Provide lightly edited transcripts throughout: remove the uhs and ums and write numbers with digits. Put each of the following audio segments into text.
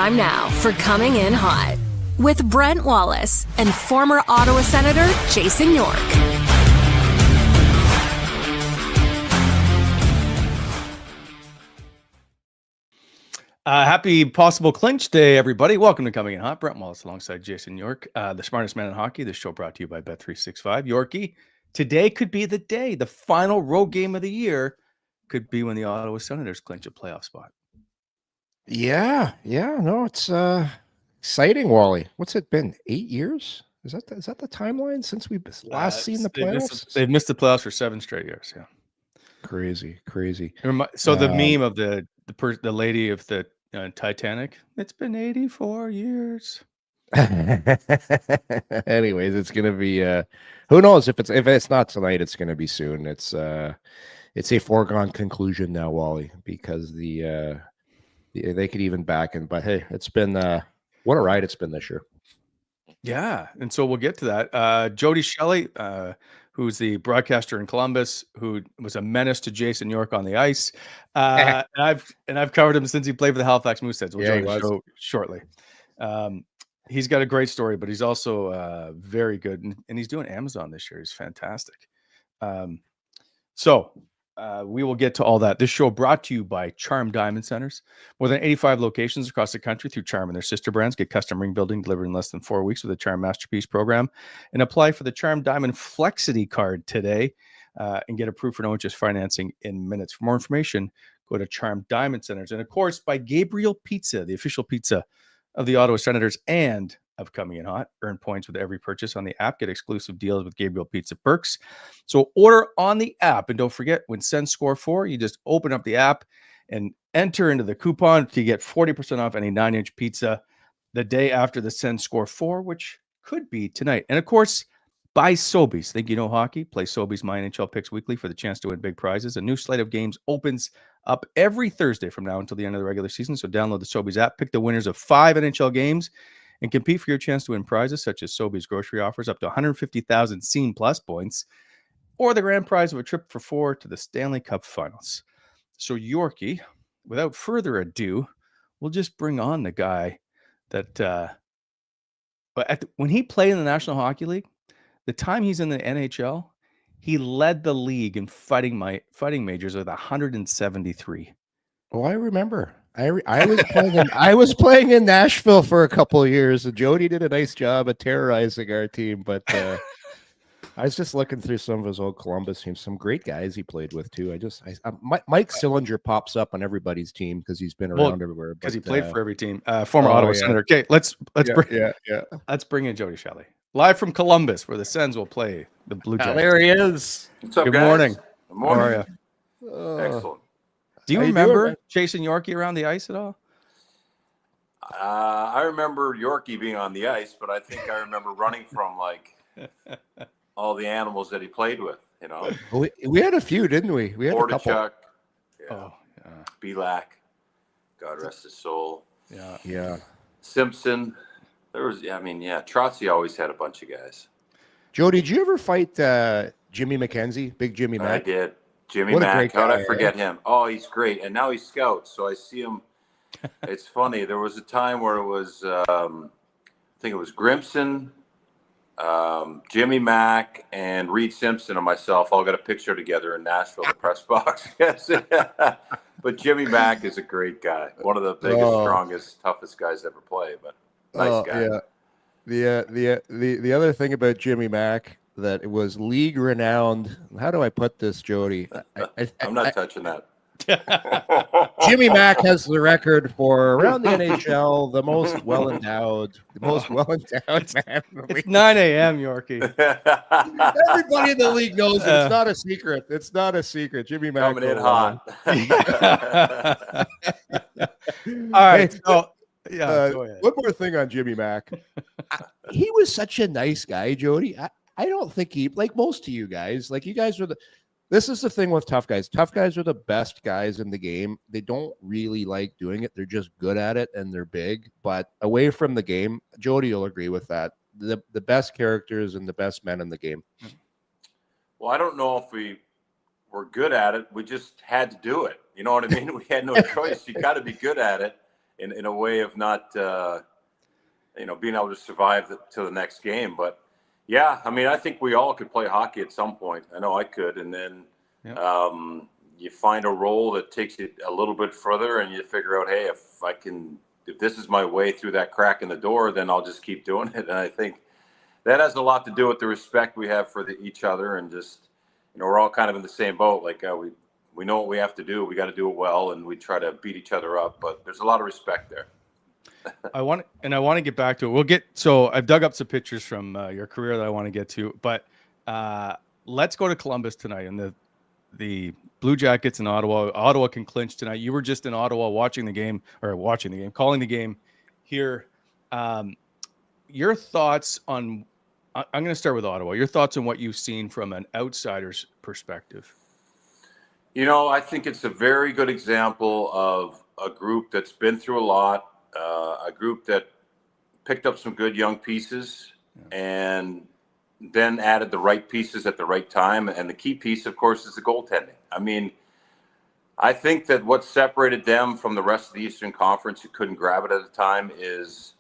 time now for Coming In Hot with Brent Wallace and former Ottawa Senator Jason York. Happy possible clinch day, everybody. Welcome to Coming In Hot. Brent Wallace alongside Jason York, the smartest man in hockey. This show brought to you by Bet365. Yorkie, today could be the day. The final road game of the year could be when the Ottawa Senators clinch a playoff spot. Yeah. No, it's exciting, Wally. What's it been? 8 years? Is that the timeline since we last seen the playoffs? They've missed the playoffs for 7 straight years. Yeah, crazy. So the meme of the lady of the Titanic. It's been 84 years. Anyways, it's gonna be. Who knows if it's not tonight? It's gonna be soon. It's a foregone conclusion now, Wally, because they could even back in. But hey, it's been what a ride it's been this year. Yeah, and so we'll get to that. Jody Shelley, who's the broadcaster in Columbus, who was a menace to Jason York on the ice, and I've covered him since he played for the Halifax Mooseheads. We'll join the show shortly. He's got a great story, but he's also very good, and he's doing Amazon this year. He's fantastic. So we will get to all that. This show brought to you by Charm Diamond Centers. More than 85 locations across the country through Charm and their sister brands. Get custom ring building delivered in less than 4 weeks with the Charm Masterpiece program. And apply for the Charm Diamond Flexity card today and get approved for no interest financing in minutes. For more information, go to Charm Diamond Centers. And of course, by Gabriel Pizza, the official pizza of the Ottawa Senators and of Coming In Hot. Earn points with every purchase on the app. Get exclusive deals with Gabriel Pizza perks. So order on the app. And don't forget, when Sens score 4, you just open up the app and enter into the coupon to get 40% off any 9-inch pizza the day after the Sens score 4, which could be tonight. And of course, buy Sobeys. Think you know hockey? Play Sobeys My NHL Picks Weekly for the chance to win big prizes. A new slate of games opens up every Thursday from now until the end of the regular season. So download the Sobeys app, pick the winners of 5 NHL games, and compete for your chance to win prizes such as Sobeys grocery offers up to 150,000 Scene Plus points, or the grand prize of a trip for 4 to the Stanley Cup Finals. So Yorkie, without further ado, we'll just bring on the guy that when he played in the National Hockey League, the time he's in the NHL, he led the league in fighting majors with 173. Oh, I remember. I was playing in Nashville for a couple of years, and Jody did a nice job of terrorizing our team. But I was just looking through some of his old Columbus teams. Some great guys he played with too. Mike Sillinger pops up on everybody's team because he's been around everywhere. Because he played for every team. Former Ottawa Senator. Okay, let's bring in Jody Shelley live from Columbus, where the Sens will play the Blue Jackets. There he is. What's up, Good guys? morning. Good morning. How are you? Excellent. Do you remember chasing Yorkie around the ice at all? I remember Yorkie being on the ice, but I think I remember running from all the animals that he played with. You know, we had a few, didn't we? We had a couple. Bortachuk, Belak, God rest his soul. Yeah. Simpson. There was, Trotzy always had a bunch of guys. Joe, did you ever fight Jimmy McKenzie, Big Jimmy Mack? I did. Jimmy Mack, how did I forget him? Oh, he's great. And now he's scout, so I see him. It's funny. There was a time where it was, I think it was Grimson, Jimmy Mack, and Reed Simpson and myself all got a picture together in Nashville, the press box. Yes. But Jimmy Mack is a great guy. One of the biggest, strongest, toughest guys ever play. But nice guy. Yeah. The other thing about Jimmy Mack, that it was league renowned. How do I put this, Jody? I'm not touching that. Jimmy Mack has the record for around the NHL, the most well-endowed man. It's 9 a.m., Yorkie. Everybody in the league knows it. It's not a secret. It's not a secret. Jimmy Mack coming in hot. All right. Go ahead. One more thing on Jimmy Mack. He was such a nice guy, Jody. I don't think he, like most of you guys, like you guys are this is the thing with tough guys. Tough guys are the best guys in the game. They don't really like doing it. They're just good at it and they're big. But away from the game, Jody will agree with that. The best characters and the best men in the game. Well, I don't know if we were good at it. We just had to do it. You know what I mean? We had no choice. You got to be good at it. in a way of not, being able to survive to the next game. But yeah, I mean, I think we all could play hockey at some point. I know I could. And then you find a role that takes you a little bit further, and you figure out, hey, if this is my way through that crack in the door, then I'll just keep doing it. And I think that has a lot to do with the respect we have for each other, and just, we're all kind of in the same boat. Like we know what we have to do. We got to do it well, and we try to beat each other up. But there's a lot of respect there. I want to get back to it. So I've dug up some pictures from your career that I want to get to, but let's go to Columbus tonight, and the Blue Jackets in Ottawa. Ottawa can clinch tonight. You were just in Ottawa calling the game here. Your thoughts on, I'm going to start with Ottawa. Your thoughts on what you've seen from an outsider's perspective. I think it's a very good example of a group that's been through a lot, a group that picked up some good young pieces and then added the right pieces at the right time. And the key piece, of course, is the goaltending. I mean, I think that what separated them from the rest of the Eastern Conference, who couldn't grab it at the time, is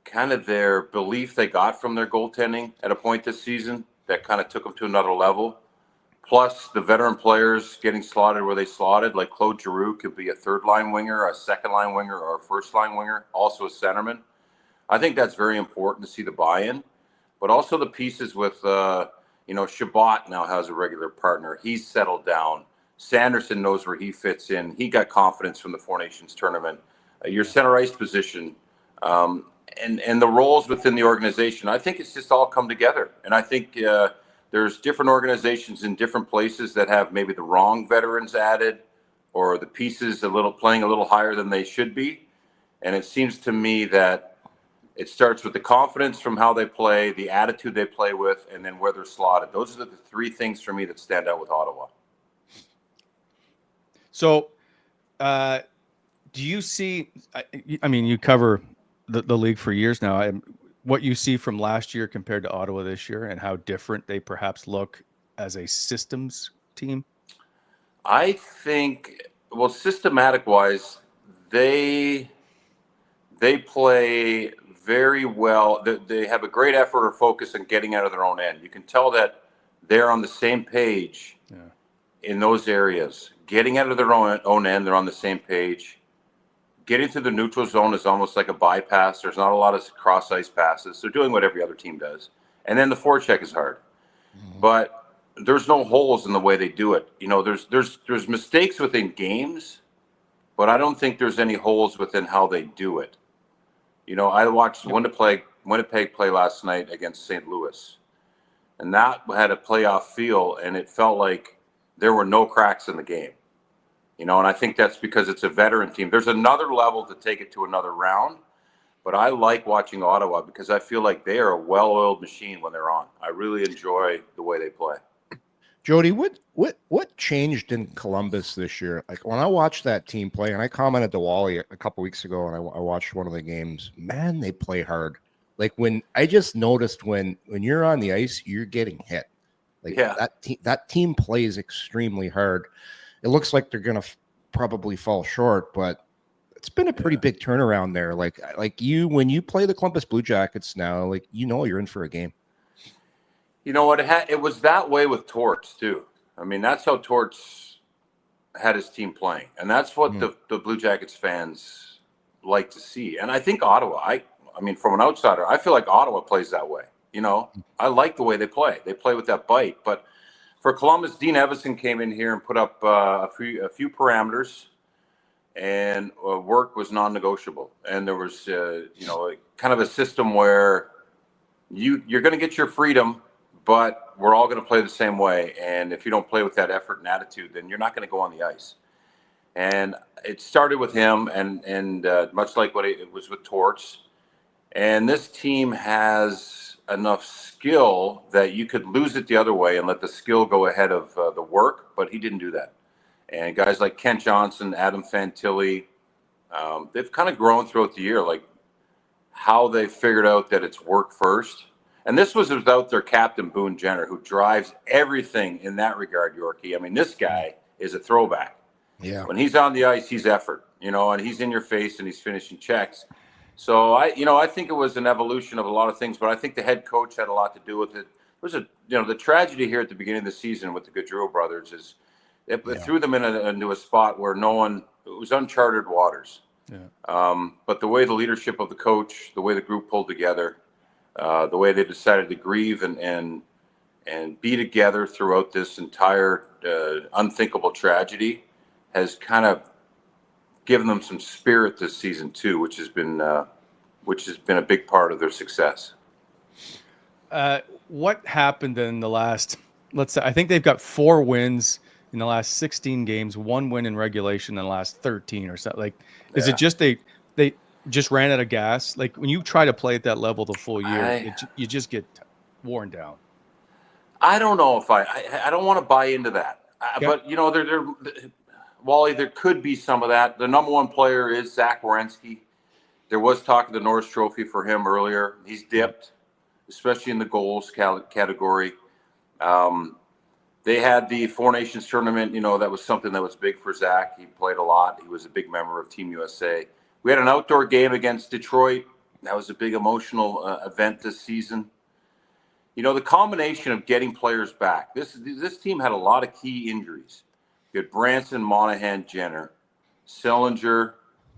kind of their belief they got from their goaltending at a point this season that kind of took them to another level. Plus the veteran players getting slotted where they slotted, like Claude Giroux could be a third-line winger, a second-line winger, or a first-line winger, also a centerman. I think that's very important to see the buy-in. But also the pieces with, Shabbat now has a regular partner. He's settled down. Sanderson knows where he fits in. He got confidence from the Four Nations tournament. Your center ice position, and the roles within the organization, I think it's just all come together. And I think there's different organizations in different places that have maybe the wrong veterans added, or the pieces playing a little higher than they should be. And it seems to me that it starts with the confidence from how they play, the attitude they play with, and then where they're slotted. Those are the three things for me that stand out with Ottawa. So do you see, I mean, you cover the league for years now, what you see from last year compared to Ottawa this year, and how different they perhaps look as a systems team? I think, well, systematic wise, they play very well. They have a great effort or focus on getting out of their own end. You can tell that they're on the same page in those areas. Getting out of their own end, they're on the same page. Getting to the neutral zone is almost like a bypass. There's not a lot of cross ice passes. They're doing what every other team does. And then the forecheck is hard. But there's no holes in the way they do it. There's mistakes within games, but I don't think there's any holes within how they do it. I watched Winnipeg play last night against St. Louis, and that had a playoff feel, and it felt like there were no cracks in the game. And I think that's because it's a veteran team. There's another level to take it to another round, but I like watching Ottawa because I feel like they are a well-oiled machine when they're on. I really enjoy the way they play. Jody, what changed in Columbus this year? Like when I watched that team play, and I commented to Wally a couple weeks ago, and I watched one of the games. Man, they play hard. Like when I just noticed when you're on the ice, you're getting hit. Like that team plays extremely hard. It looks like they're gonna probably fall short, but it's been a pretty big turnaround there. Like when you play the Columbus Blue Jackets now, like you're in for a game. You know what? It was that way with Torts too. I mean, that's how Torts had his team playing, and that's what the Blue Jackets fans like to see. And I think Ottawa. I mean, from an outsider, I feel like Ottawa plays that way. I like the way they play. They play with that bite. But for Columbus, Dean Evison came in here and put up a few parameters, and work was non-negotiable. And there was, kind of a system where you're going to get your freedom, but we're all going to play the same way. And if you don't play with that effort and attitude, then you're not going to go on the ice. And it started with him, and much like what it was with Torts. And this team has enough skill that you could lose it the other way and let the skill go ahead of the work, but he didn't do that. And guys like Kent Johnson, Adam Fantilli, they've kind of grown throughout the year, like how they figured out that it's work first. And this was without their captain, Boone Jenner, who drives everything in that regard, Yorkie. I mean, this guy is a throwback. Yeah. When he's on the ice, he's effort, and he's in your face and he's finishing checks. So I think it was an evolution of a lot of things, but I think the head coach had a lot to do with it. It was the tragedy here at the beginning of the season with the Gaudreau brothers is it threw them into a spot where it was uncharted waters. Yeah. But the way the leadership of the coach, the way the group pulled together, the way they decided to grieve and be together throughout this entire unthinkable tragedy has kind of given them some spirit this season too, which has been a big part of their success. What happened in the last? Let's say I think they've got 4 wins in the last 16 games, 1 win in regulation in the last 13 or something. Like, is it just they just ran out of gas? Like when you try to play at that level the full year, you just get worn down. I don't know if I don't want to buy into that, but Wally, there could be some of that. The number 1 player is Zach Werenski. There was talk of the Norris Trophy for him earlier. He's dipped, especially in the goals category. They had the Four Nations tournament. That was something that was big for Zach. He played a lot. He was a big member of Team USA. We had an outdoor game against Detroit. That was a big emotional event this season. The combination of getting players back. This team had a lot of key injuries. You had Branson, Monahan, Jenner, Sillinger.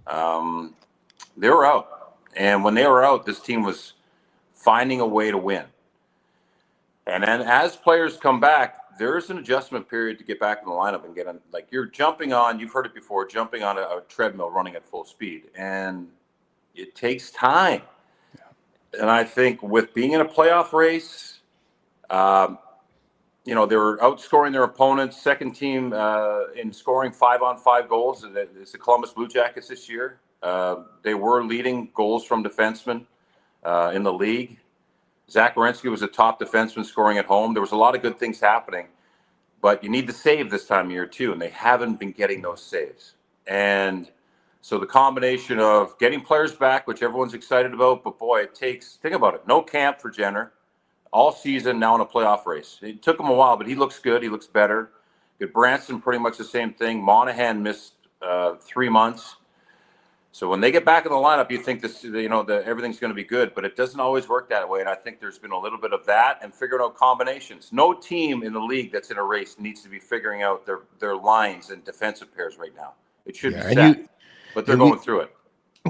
They were out. And when they were out, this team was finding a way to win. And then as players come back, there's an adjustment period to get back in the lineup and get on. Like you've heard it before, jumping on a treadmill running at full speed. And it takes time. Yeah. And I think with being in a playoff race, they were outscoring their opponents. Second team in scoring 5-on-5 goals. It's the Columbus Blue Jackets this year. They were leading goals from defensemen in the league. Zach Werenski was a top defenseman scoring at home. There was a lot of good things happening, but you need to save this time of year too, and they haven't been getting those saves. And so the combination of getting players back, which everyone's excited about, but boy, think about it, no camp for Jenner, all season now in a playoff race. It took him a while, but he looks good. He looks better. Good. Branson, pretty much the same thing. Monahan missed 3 months. So when they get back in the lineup, you think everything's going to be good, but it doesn't always work that way. And I think there's been a little bit of that and figuring out combinations. No team in the league that's in a race needs to be figuring out their lines and defensive pairs right now. It should be set, but they're going through it.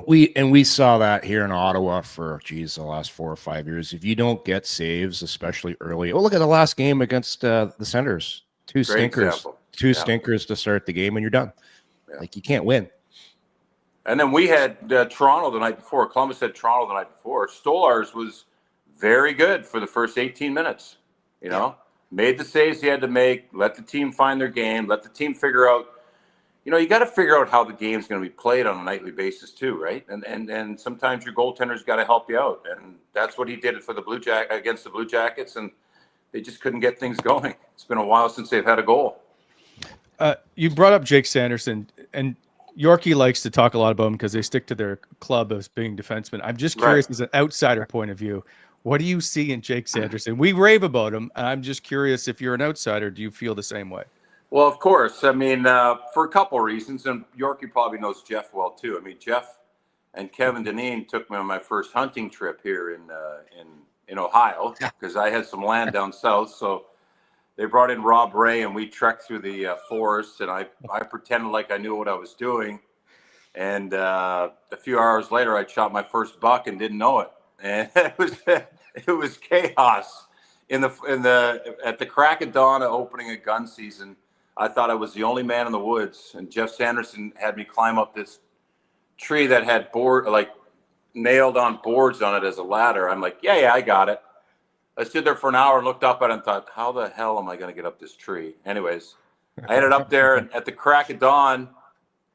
We saw that here in Ottawa for the last 4 or 5 years. If you don't get saves, especially early, look at the last game against the Senators. Two stinkers to start the game, and you're done. Yeah. Like you can't win. And then we had Toronto the night before. Columbus had Toronto the night before. Stolarz was very good for the first 18 minutes. Made the saves he had to make, let the team find their game, let the team figure out. You got to figure out how the game's going to be played on a nightly basis too, right? And sometimes your goaltender's got to help you out, and that's what he did for against the Blue Jackets, and they just couldn't get things going. It's been a while since they've had a goal. You brought up Jake Sanderson, and Yorkie likes to talk a lot about him because they stick to their club as being defensemen. I'm just curious, as an outsider point of view, what do you see in Jake Sanderson? We rave about him. And I'm just curious, if you're an outsider, do you feel the same way? Well, of course. I mean, for a couple of reasons, and Yorkie probably knows Jeff well too. I mean, Jeff and Kevin Dineen took me on my first hunting trip here in Ohio because I had some land down south. So they brought in Rob Ray, and we trekked through the forest, and I pretended like I knew what I was doing. And a few hours later, I shot my first buck and didn't know it, and it was chaos at the crack of dawn of opening a gun season. I thought I was the only man in the woods, and Jeff Sanderson had me climb up this tree that had nailed on boards on it as a ladder. I'm like, yeah, I got it. I stood there for an hour and looked up at it and thought, how the hell am I going to get up this tree? Anyways, I ended up there, and at the crack of dawn,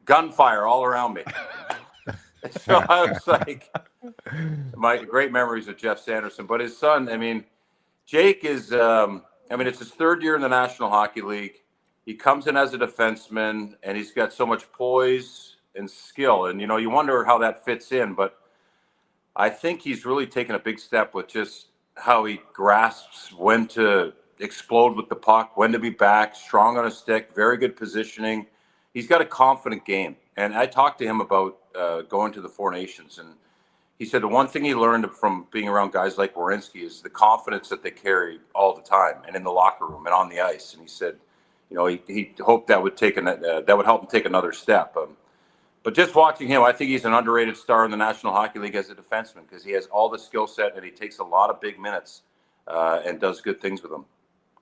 gunfire all around me. So I was like, my great memories of Jeff Sanderson. But his son, I mean, Jake is, it's his 3rd year in the National Hockey League. He comes in as a defenseman, and he's got so much poise and skill. And, you wonder how that fits in. But I think he's really taken a big step with just how he grasps when to explode with the puck, when to be back, strong on a stick, very good positioning, he's got a confident game. And I talked to him about going to the Four Nations, and he said the one thing he learned from being around guys like Werenski is the confidence that they carry all the time and in the locker room and on the ice. And he said, he hoped that would help him take another step. But just watching him, I think he's an underrated star in the National Hockey League as a defenseman because he has all the skill set and he takes a lot of big minutes and does good things with them.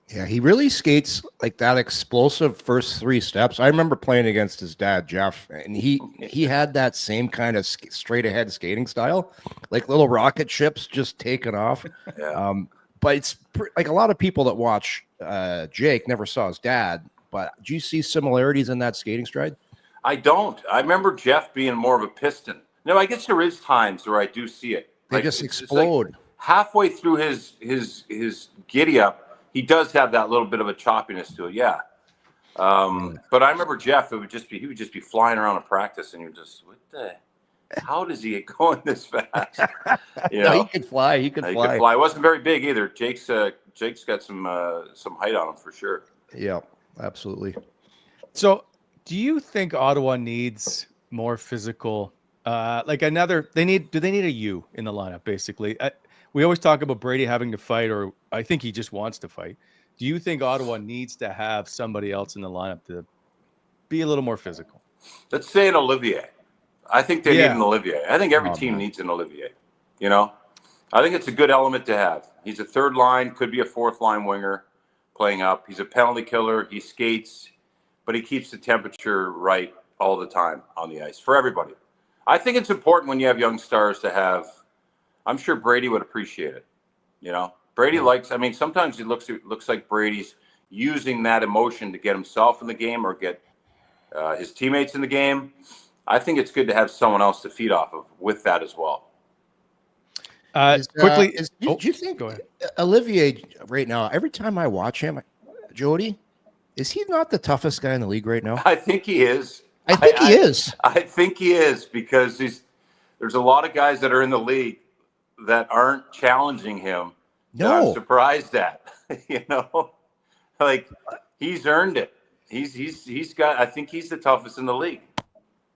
Yeah, he really skates like that explosive first 3 steps. I remember playing against his dad, Jeff, and he had that same kind of straight ahead skating style, like little rocket ships just taking off. Yeah. But it's like a lot of people that watch Jake never saw his dad. But do you see similarities in that skating stride? I don't. I remember Jeff being more of a piston. No, I guess there is times where I do see it. They just explode. Like halfway through his giddy up, he does have that little bit of a choppiness to it, yeah. But I remember Jeff. He would just be flying around in practice, and you're just, how does he get going this fast? No, he could fly. He could fly. He wasn't very big either. Jake's got some height on him for sure. Yeah, absolutely. So, do you think Ottawa needs more physical? Do they need a U in the lineup? Basically, we always talk about Brady having to fight, or I think he just wants to fight. Do you think Ottawa needs to have somebody else in the lineup to be a little more physical? Let's say an Olivier. I think they need an Olivier. I think every team needs an Olivier. I think it's a good element to have. He's a third line, could be a fourth line winger playing up. He's a penalty killer. He skates, but he keeps the temperature right all the time on the ice for everybody. I think it's important when you have young stars to have. I'm sure Brady would appreciate it. Brady likes. I mean, sometimes it looks like Brady's using that emotion to get himself in the game or get his teammates in the game. I think it's good to have someone else to feed off of with that as well. Do you think Olivier right now? Every time I watch him, Jody, is he not the toughest guy in the league right now? I think he is. I think he is. I think he is because there's a lot of guys that are in the league that aren't challenging him. No, I'm surprised at. Like he's earned it. He's got. I think he's the toughest in the league.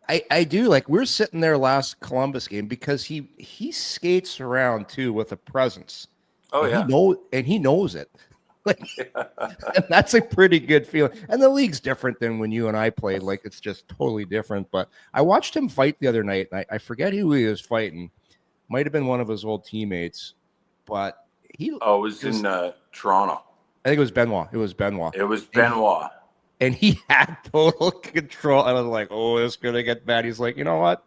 I do. Like we're sitting there last Columbus game because he skates around too with a presence. Oh and yeah, he knows it. Like, and that's a pretty good feeling. And the league's different than when you and I played. Like it's just totally different. But I watched him fight the other night, and I forget who he was fighting. Might have been one of his old teammates, but it was in Toronto. I think it was Benoit. It was Benoit. And he had total control. And I was like, oh, it's gonna get bad. He's like, you know what?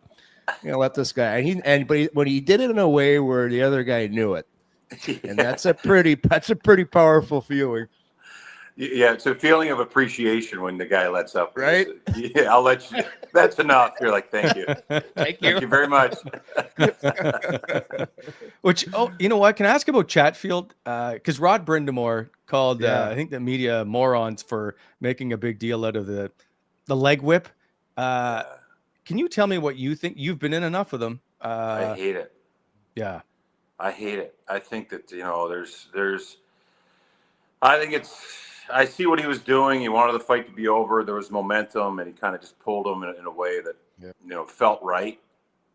Let this guy. But when he did it in a way where the other guy knew it. And that's a pretty powerful feeling. Yeah, it's a feeling of appreciation when the guy lets up. Right? Yeah, I'll let you. That's enough. You're like, thank you. Thank you very much. Which, you know what? Can I ask about Chatfield? Because Rod Brindamore called, I think, the media morons for making a big deal out of the leg whip. Can you tell me what you think? You've been in enough of them. I hate it. Yeah. I hate it. I think that, I think I see what he was doing. He wanted the fight to be over. There was momentum, and he kind of just pulled him in a way that, felt right.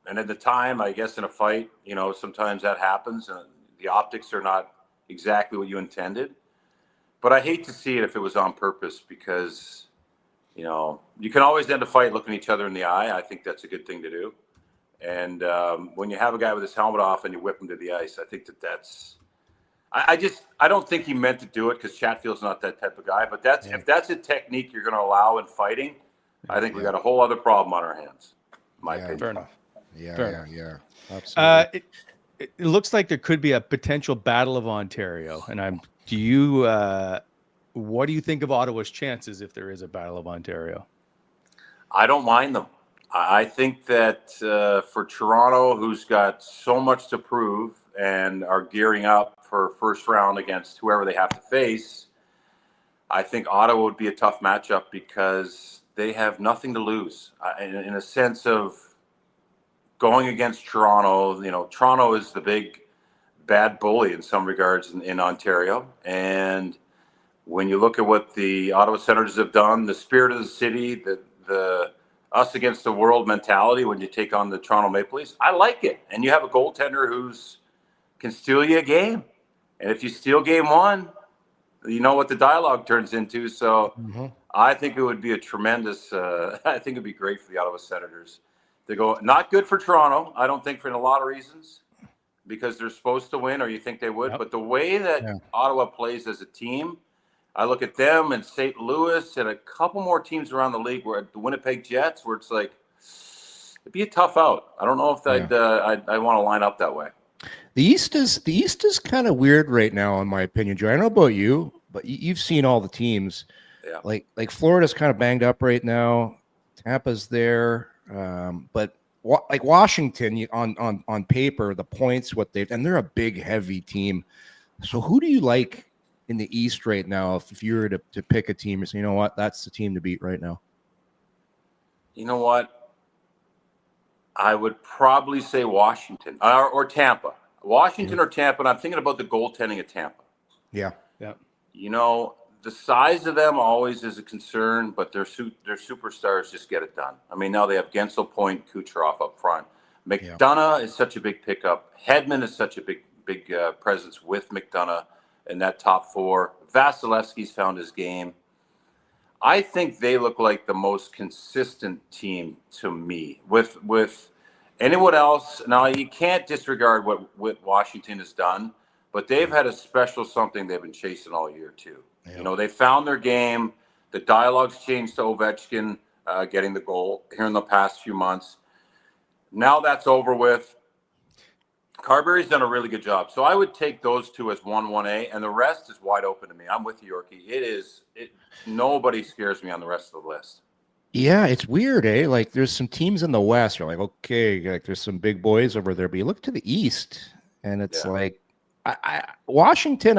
And at the time, I guess in a fight, sometimes that happens, and the optics are not exactly what you intended. But I hate to see it if it was on purpose because, you can always end a fight looking each other in the eye. I think that's a good thing to do. And when you have a guy with his helmet off and you whip him to the ice, I think that's. I don't think he meant to do it because Chatfield's not that type of guy. But if that's a technique you're going to allow in fighting, I think we got a whole other problem on our hands. My opinion. Fair enough. Yeah. Absolutely. It looks like there could be a potential Battle of Ontario, and what do you think of Ottawa's chances if there is a Battle of Ontario? I don't mind them. I think that for Toronto, who's got so much to prove and are gearing up for first round against whoever they have to face, I think Ottawa would be a tough matchup because they have nothing to lose in a sense of going against Toronto. Toronto is the big bad bully in some regards in Ontario. And when you look at what the Ottawa Senators have done, the spirit of the city, the the us against the world mentality when you take on the Toronto Maple Leafs. I like it. And you have a goaltender who's can steal you a game. And if you steal game one, you know what the dialogue turns into. So I think it would be a tremendous, I think it'd be great for the Ottawa Senators to go. Not good for Toronto, I don't think, for a lot of reasons, because they're supposed to win, or you think they would. But the way that Ottawa plays as a team, I look at them and St. Louis and a couple more teams around the league, where the Winnipeg Jets, where it's like, it'd be a tough out. I don't know if I'd want to line up that way. The East is kind of weird right now, in my opinion, Joe. I don't know about you, but you've seen all the teams. Yeah. Like Florida's kind of banged up right now. Tampa's there, but like Washington, on paper, the points and they're a big, heavy team. So who do you like in the East right now? If you were to pick a team, and say, you know what, that's the team to beat right now. You know what? I would probably say Washington or Tampa. Washington or Tampa, and I'm thinking about the goaltending of Tampa. Yeah. You know, the size of them always is a concern, but their superstars just get it done. I mean, now they have Gensel, Point, Kucherov up front. McDonough is such a big pickup. Hedman is such a big presence with McDonough in that top four. Vasilevsky's found his game. I think they look like the most consistent team to me. With anyone else, now you can't disregard what Washington has done, but they've had a special something they've been chasing all year too. Yeah. You know, they found their game. The dialogue's changed to Ovechkin getting the goal here in the past few months. Now that's over with. Carberry's done a really good job. So I would take those two as 1A, and the rest is wide open to me. I'm with you, Yorkie. Nobody scares me on the rest of the list. Yeah, it's weird, eh? Like, there's some teams in the West. You're like, okay, like there's some big boys over there. But you look to the East, and it's like, Washington,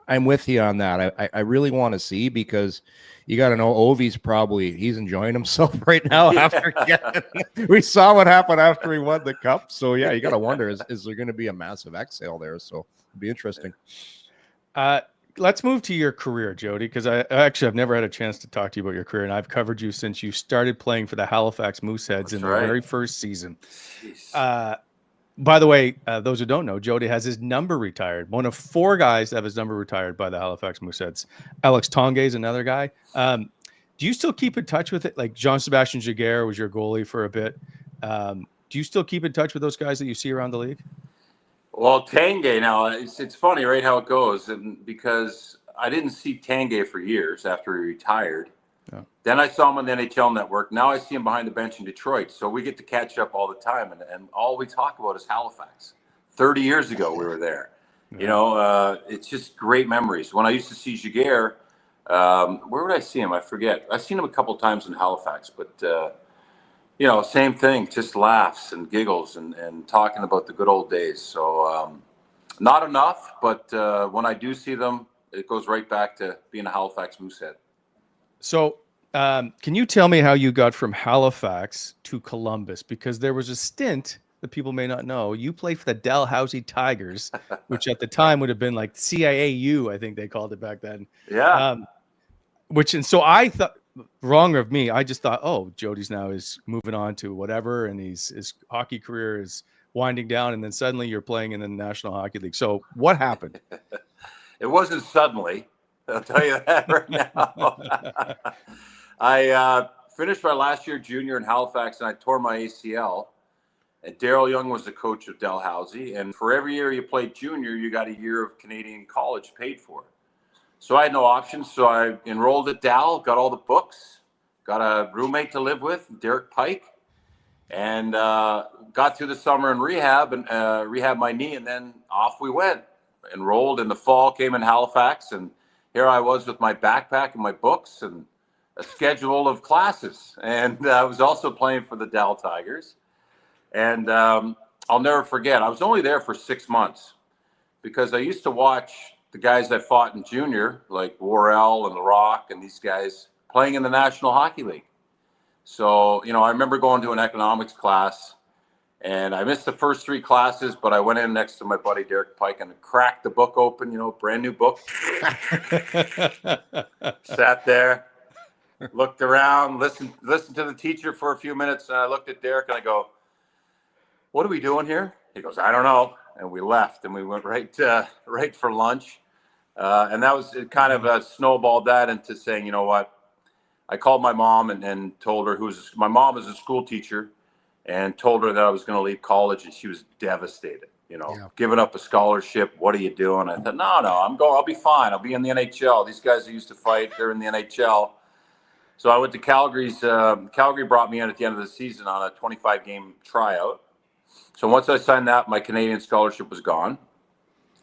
I'm with you on that. I really want to see, because you got to know Ovi's he's enjoying himself right now after we saw what happened after he won the cup. So yeah, you got to wonder, is there going to be a massive exhale there? So it'll be interesting. Let's move to your career, Jody, because I've never had a chance to talk to you about your career, and I've covered you since you started playing for the Halifax Mooseheads in the very first season. By the way, those who don't know, Jody has his number retired. One of 4 guys to have his number retired by the Halifax Mooseheads. Alex Tongue is another guy. Do you still keep in touch with it? Like Jean-Sébastien Giguère was your goalie for a bit. Do you still keep in touch with those guys that you see around the league? Well, Tanguay now, it's funny, right, how it goes. And because I didn't see Tanguay for years after he retired. Yeah. Then I saw him on the NHL Network. Now I see him behind the bench in Detroit. So we get to catch up all the time. And all we talk about is Halifax. 30 years ago, we were there. Yeah. You know, it's just great memories. When I used to see Giguère, where would I see him? I forget. I've seen him a couple times in Halifax. But, you know, same thing, just laughs and giggles and talking about the good old days. So not enough, but when I do see them, it goes right back to being a Halifax Moosehead. So can you tell me how you got from Halifax to Columbus? Because there was a stint that people may not know. You played for the Dalhousie Tigers, which at the time would have been like CIAU, I think they called it back then. Yeah. So I thought, wrong of me, I just thought, oh, Jody's now is moving on to whatever, and his hockey career is winding down, and then suddenly you're playing in the National Hockey League. So what happened? It wasn't suddenly. I'll tell you that right now. I finished my last year junior in Halifax, and I tore my ACL. And Darryl Young was the coach of Dalhousie. And for every year you played junior, you got a year of Canadian college paid for. So I had no options. So I enrolled at Dal, got all the books, got a roommate to live with, Derek Pike, and got through the summer in rehab and rehab my knee, and then off we went. Enrolled in the fall, came in Halifax, and here I was with my backpack and my books and a schedule of classes. And I was also playing for the Dal Tigers. And I'll never forget, I was only there for 6 months because I used to watch the guys I fought in junior, like Worrell and The Rock and these guys, playing in the National Hockey League. So, you know, I remember going to an economics class, and I missed the first 3 classes, but I went in next to my buddy Derek Pike and cracked the book open, you know, brand new book. Sat there. looked around, listened to the teacher for a few minutes, and I looked at Derek and I go, "What are we doing here?" He goes, "I don't know." And we left and we went right for lunch. And that was it, kind of snowballed that into saying, you know what? I called my mom and told her my mom is a school teacher, and told her that I was going to leave college, and she was devastated. Giving up a scholarship. What are you doing? I thought, no, I'll be fine. I'll be in the NHL. These guys who used to fight, they're in the NHL. So I went to Calgary's. Calgary brought me in at the end of the season on a 25-game tryout. So once I signed that, my Canadian scholarship was gone.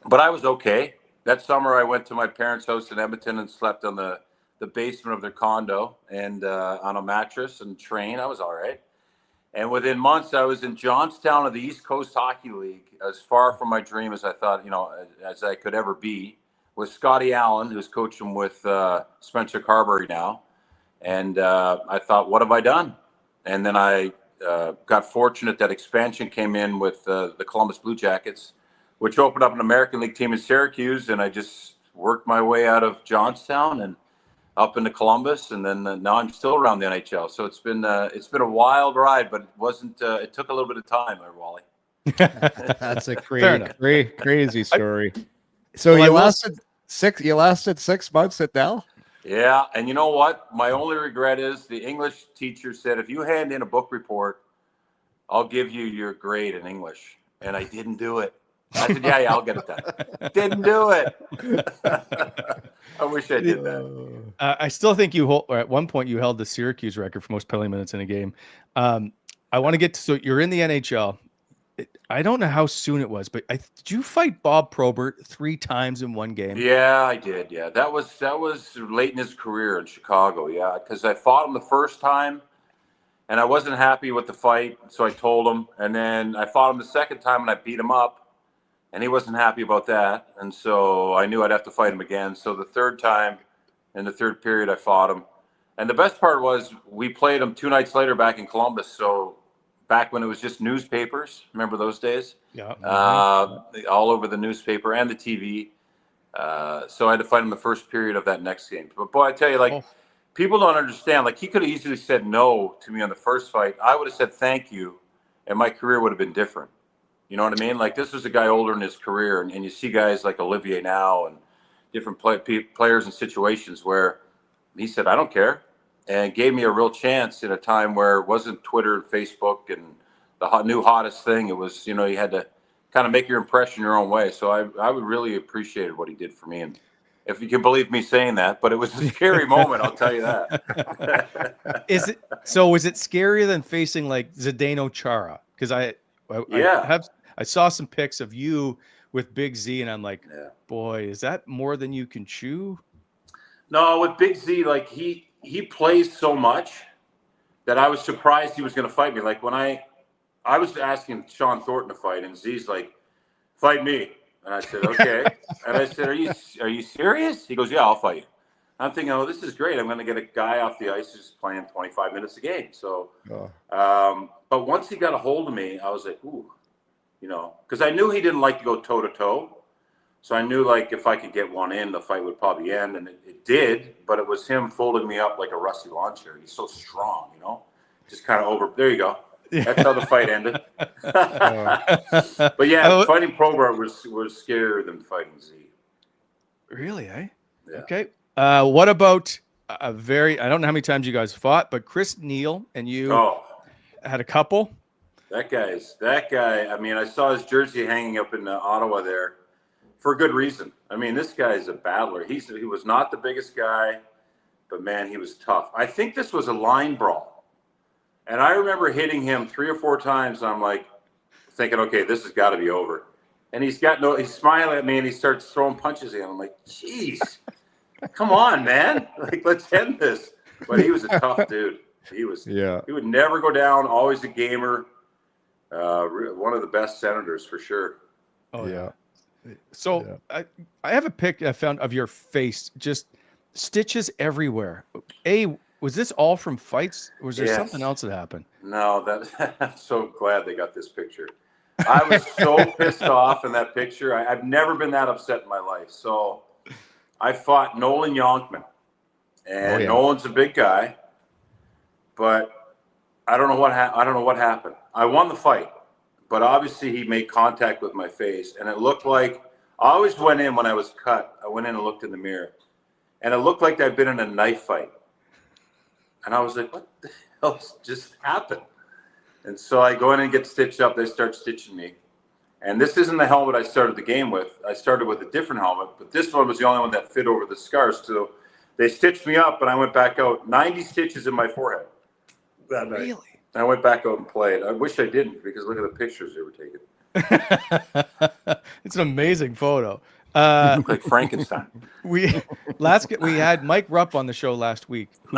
But I was okay. That summer, I went to my parents' house in Edmonton and slept on the basement of their condo and on a mattress and train. I was all right. And within months, I was in Johnstown of the East Coast Hockey League, as far from my dream as I thought, as I could ever be, with Scotty Allen, who's coaching with Spencer Carberry now. And I thought, what have I done? And then I got fortunate that expansion came in with the Columbus Blue Jackets, which opened up an American League team in Syracuse. And I just worked my way out of Johnstown and up into Columbus, and then now I'm still around the NHL. So it's been a wild ride, but it wasn't. It took a little bit of time there, Wally. That's a crazy story. So you lasted 6 months at Dell? Yeah, and you know what? My only regret is the English teacher said, if you hand in a book report, I'll give you your grade in English, and I didn't do it. I said, yeah, I'll get it done. Didn't do it. I wish I did that. I still think at one point you held the Syracuse record for most penalty minutes in a game. I want to get to, so you're in the NHL. I don't know how soon it was, but did you fight Bob Probert 3 times in one game? Yeah, I did. Yeah, that was late in his career in Chicago. Yeah, because I fought him the first time, and I wasn't happy with the fight, so I told him. And then I fought him the second time, and I beat him up. And he wasn't happy about that. And so I knew I'd have to fight him again. So the third time, in the third period, I fought him. And the best part was we played him 2 nights later back in Columbus. So back when it was just newspapers, remember those days? Yeah. All over the newspaper and the TV. So I had to fight him the first period of that next game. But boy, I tell you, people don't understand. Like, he could have easily said no to me on the first fight. I would have said thank you, and my career would have been different. You know what I mean? Like, this was a guy older in his career, and you see guys like Olivier now and different players in situations where he said, I don't care, and gave me a real chance in a time where it wasn't Twitter and Facebook and the new hottest thing. It was, you had to kind of make your impression your own way. So I would really appreciated what he did for me. And if you can believe me saying that, but it was a scary moment, I'll tell you that. Was it scarier than facing like Zdeno Chara? Because I saw some pics of you with Big Z, and I'm like, boy, is that more than you can chew? No, with Big Z, like he plays so much that I was surprised he was going to fight me. Like when I was asking Sean Thornton to fight, and Z's like, fight me. And I said, okay. And I said, are you serious? He goes, yeah, I'll fight you. I'm thinking, oh, this is great. I'm going to get a guy off the ice who's playing 25 minutes a game. So, but once he got a hold of me, I was like, ooh. Because I knew he didn't like to go toe-to-toe. So I knew, like, if I could get one in, the fight would probably end. And it did, but it was him folding me up like a rusty lawn chair. He's so strong, just kind of over. There you go. That's how the fight ended. But, yeah, fighting Probert was scarier than fighting Z. Really, eh? Yeah. Okay. What about I don't know how many times you guys fought, but Chris Neal and you had a couple? That guy. I mean, I saw his jersey hanging up in Ottawa there for good reason. I mean, this guy is a battler. He was not the biggest guy, but man, he was tough. I think this was a line brawl. And I remember hitting him 3 or 4 times. And I'm like thinking, okay, this has got to be over. And he's smiling at me and he starts throwing punches in. I'm like, geez, come on, man. Like, let's end this. But he was a tough dude. He would never go down. Always a gamer. One of the best Senators for sure. Oh yeah. So I have a pic I found of your face, just stitches everywhere. Was this all from fights? Or was there something else that happened? No, I'm so glad they got this picture. I was so pissed off in that picture. I've never been that upset in my life. So I fought Nolan Yonkman, and Nolan's a big guy, but I don't know what happened. I won the fight, but obviously he made contact with my face, and it looked like I always went in when I was cut. I went in and looked in the mirror, and it looked like I'd been in a knife fight. And I was like, what the hell just happened? And so I go in and get stitched up. They start stitching me. And this isn't the helmet I started the game with. I started with a different helmet, but this one was the only one that fit over the scars. So they stitched me up, and I went back out. 90 stitches in my forehead that night. Really? I went back out and played. I wish I didn't, because look at the pictures they were taking. It's an amazing photo. Look like Frankenstein. We had Mike Rupp on the show last week who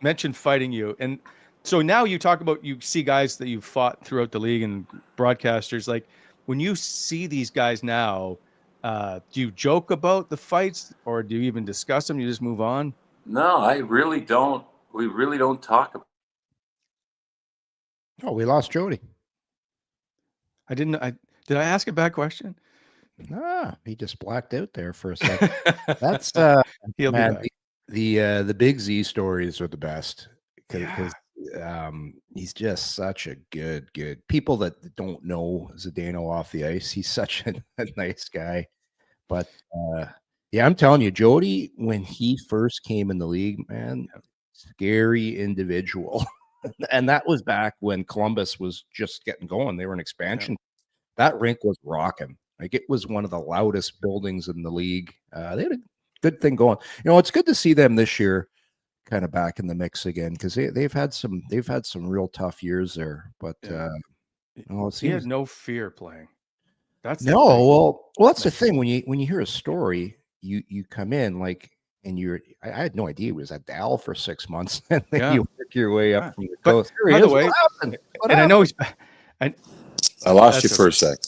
mentioned fighting you, and so now you talk about, you see guys that you've fought throughout the league and broadcasters. Like, when you see these guys now, do you joke about the fights, or do you even discuss them? You just move on? No, I really don't. We really don't talk about. Oh, we lost Jody. Did I ask a bad question? He just blacked out there for a second. That's He'll man, be back. the Big Z stories are the best, because he's just such a good people that don't know Zdeno off the ice. He's such a nice guy. But I'm telling you, Jody, when he first came in the league, man, scary individual. And that was back when Columbus was just getting going. They were an expansion. That rink was rocking. Like, it was one of the loudest buildings in the league. They had a good thing going. It's good to see them this year kind of back in the mix again, because they've had some real tough years there. But he had no fear playing. That's well, that's the thing. When you hear a story, you come in like, and I had no idea he was at Dal for 6 months, and then you work your way up from the coast. By the way, what happened? I know I lost you for a sec.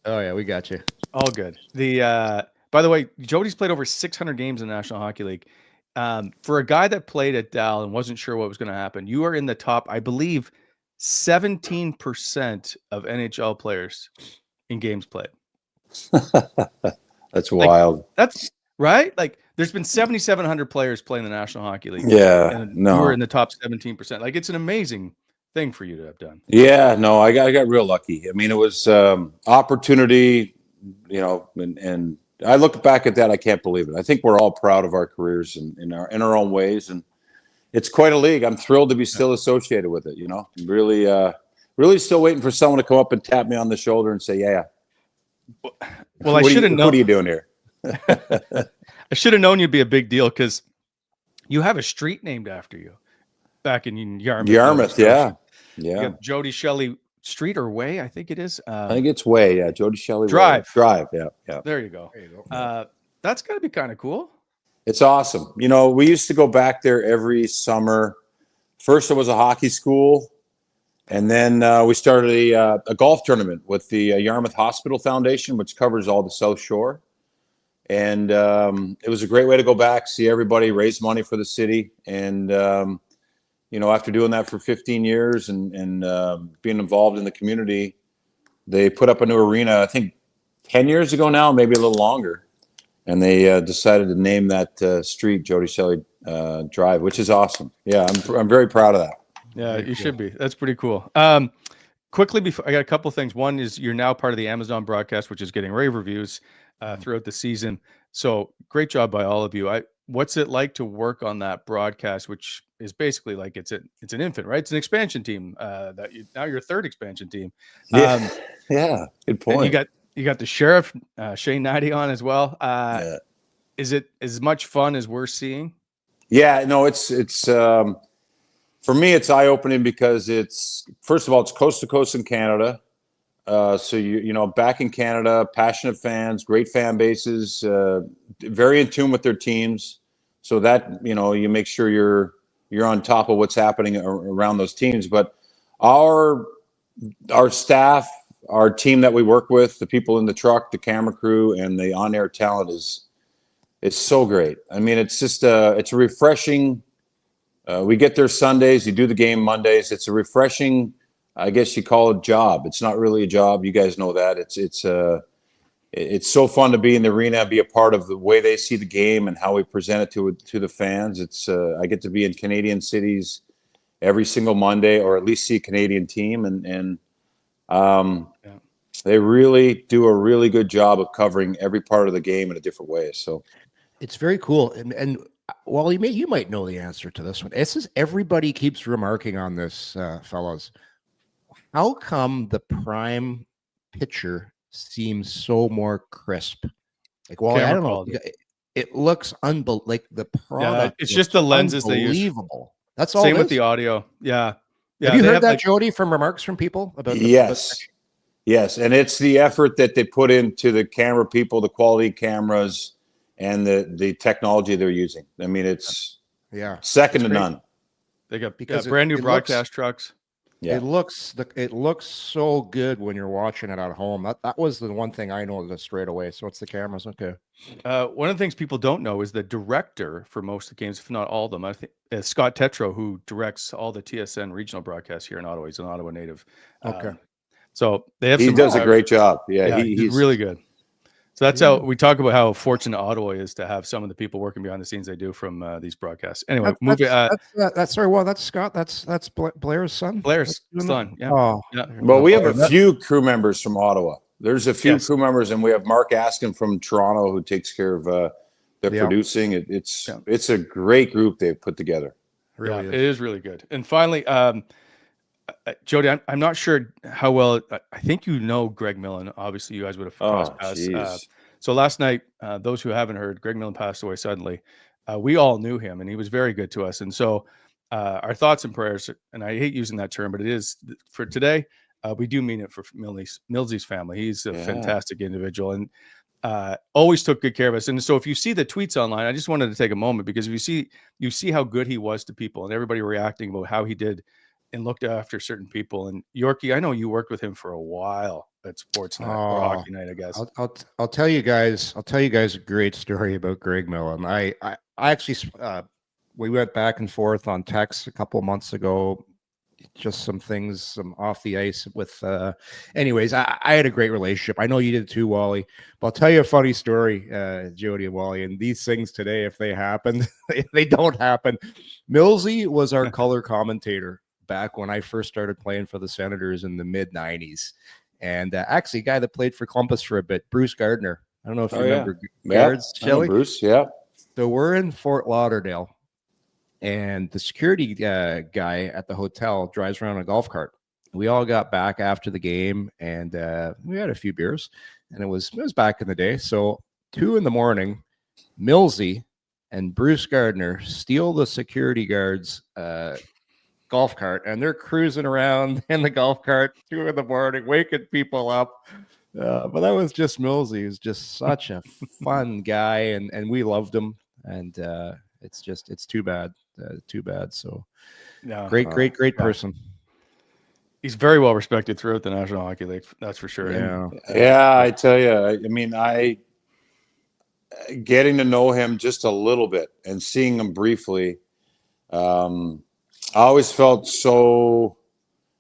Oh yeah, we got you. All good. By the way, Jody's played over 600 games in the National Hockey League. For a guy that played at Dal and wasn't sure what was going to happen, you are in the top, I believe, 17% of NHL players in games played. That's wild. That's right. Like, there's been 7,700 players playing the National Hockey League. Yeah, and you were in the top 17%. Like, it's an amazing thing for you to have done. Yeah, no, I got real lucky. I mean, it was opportunity, and I look back at that, I can't believe it. I think we're all proud of our careers in our own ways, and it's quite a league. I'm thrilled to be still associated with it. I'm really still waiting for someone to come up and tap me on the shoulder and say, "Yeah." Well, I should have known. What are you doing here? I should have known you'd be a big deal, because you have a street named after you back in Yarmouth. Yarmouth, yeah. Jody Shelley Street or Way, I think it is. I think it's Way, yeah. Jody Shelley Drive. Yeah. There you go. That's got to be kind of cool. It's awesome. We used to go back there every summer. First, it was a hockey school, and then we started a golf tournament with the Yarmouth Hospital Foundation, which covers all the South Shore. And it was a great way to go back, see everybody, raise money for the city. And, after doing that for 15 years and being involved in the community, they put up a new arena, I think 10 years ago now, maybe a little longer. And they decided to name that street Jody Shelley Drive, which is awesome. Yeah, I'm very proud of that. Yeah, you should be. That's pretty cool. Quickly, before I got a couple of things. One is you're now part of the Amazon broadcast, which is getting rave reviews throughout the season. So great job by all of you. What's it like to work on that broadcast, which is basically like it's an infant, right? It's an expansion team now you're a third expansion team. Yeah, good point. You got the sheriff Shane Knighty on as well. Is it as much fun as we're seeing? Yeah, no, it's for me, it's eye-opening because it's, first of all, it's coast to coast in Canada. So back in Canada, passionate fans, great fan bases, very in tune with their teams. So that, you make sure you're on top of what's happening around those teams. But our staff, our team that we work with, the people in the truck, the camera crew, and the on-air talent is so great. I mean, it's just it's a refreshing. We get there Sundays. You do the game Mondays. It's a refreshing, I guess you call it, job. It's not really a job. You guys know that. it's so fun to be in the arena and be a part of the way they see the game and how we present it to the fans. It's I get to be in Canadian cities every single Monday, or at least see a Canadian team, and they really do a really good job of covering every part of the game in a different way. So it's very cool. And well, you might know the answer to this one. This is everybody keeps remarking on this, fellows. How come the prime picture seems so more crisp? Like, well, I don't know. It looks like the product. It's just the lenses they use. Unbelievable. That's all. Same with the audio. Yeah. Have you heard that, Jody, from remarks from people about? Yes, and it's the effort that they put into the camera people, the quality cameras, and the technology they're using. I mean, it's second to none. They got brand new broadcast trucks. Yeah. It looks so good when you're watching it at home. That was the one thing I noticed straight away. So it's the cameras. Okay. One of the things people don't know is the director for most of the games, if not all of them, I think, is Scott Tetro, who directs all the TSN regional broadcasts here in Ottawa. He's an Ottawa native. Okay. So they have. He does a great job. Yeah, he's really good. So that's how we talk about how fortunate Ottawa is to have some of the people working behind the scenes they do from these broadcasts. Anyway, that's Scott. That's Blair's son. Blair's son. Yeah. Oh, yeah. Well, we have a few crew members from Ottawa. There's a few crew members, and we have Mark Askin from Toronto who takes care of the producing. It's a great group they've put together. Really, it is really good. And finally, Jody, I'm not sure how well. I think you know Greg Millen. Obviously, you guys would have crossed paths. So last night, those who haven't heard, Greg Millen passed away suddenly. We all knew him, and he was very good to us. And so, our thoughts and prayers. And I hate using that term, but it is for today. We do mean it for Millsy's family. He's a fantastic individual, and always took good care of us. And so, if you see the tweets online, I just wanted to take a moment, because if you see how good he was to people, and everybody reacting about how he did and looked after certain people. And Yorkie, I know you worked with him for a while at Sports Night or Hockey Night, I guess. I'll tell you guys a great story about Greg Millen. I actually we went back and forth on text a couple of months ago, just some off the ice with anyways, I had a great relationship. I know you did too, Wally. But I'll tell you a funny story, Jody and Wally, and these things today, if they happen, they don't happen. Millsy was our color commentator back when I first started playing for the Senators in the mid-90s. And actually, a guy that played for Columbus for a bit, Bruce Gardner. I don't know if you remember Shelley. Bruce, yeah. So we're in Fort Lauderdale, and the security guy at the hotel drives around a golf cart. We all got back after the game, and we had a few beers, and it was back in the day. So 2 a.m, Millsy and Bruce Gardner steal the security guard's golf cart, and they're cruising around in the golf cart 2 a.m, waking people up. But that was just Millsy. He was just such a fun guy, and we loved him. And it's too bad. So great person. He's very well respected throughout the National Hockey League. That's for sure. Yeah, I tell you, I mean, getting to know him just a little bit and seeing him briefly, I always felt so,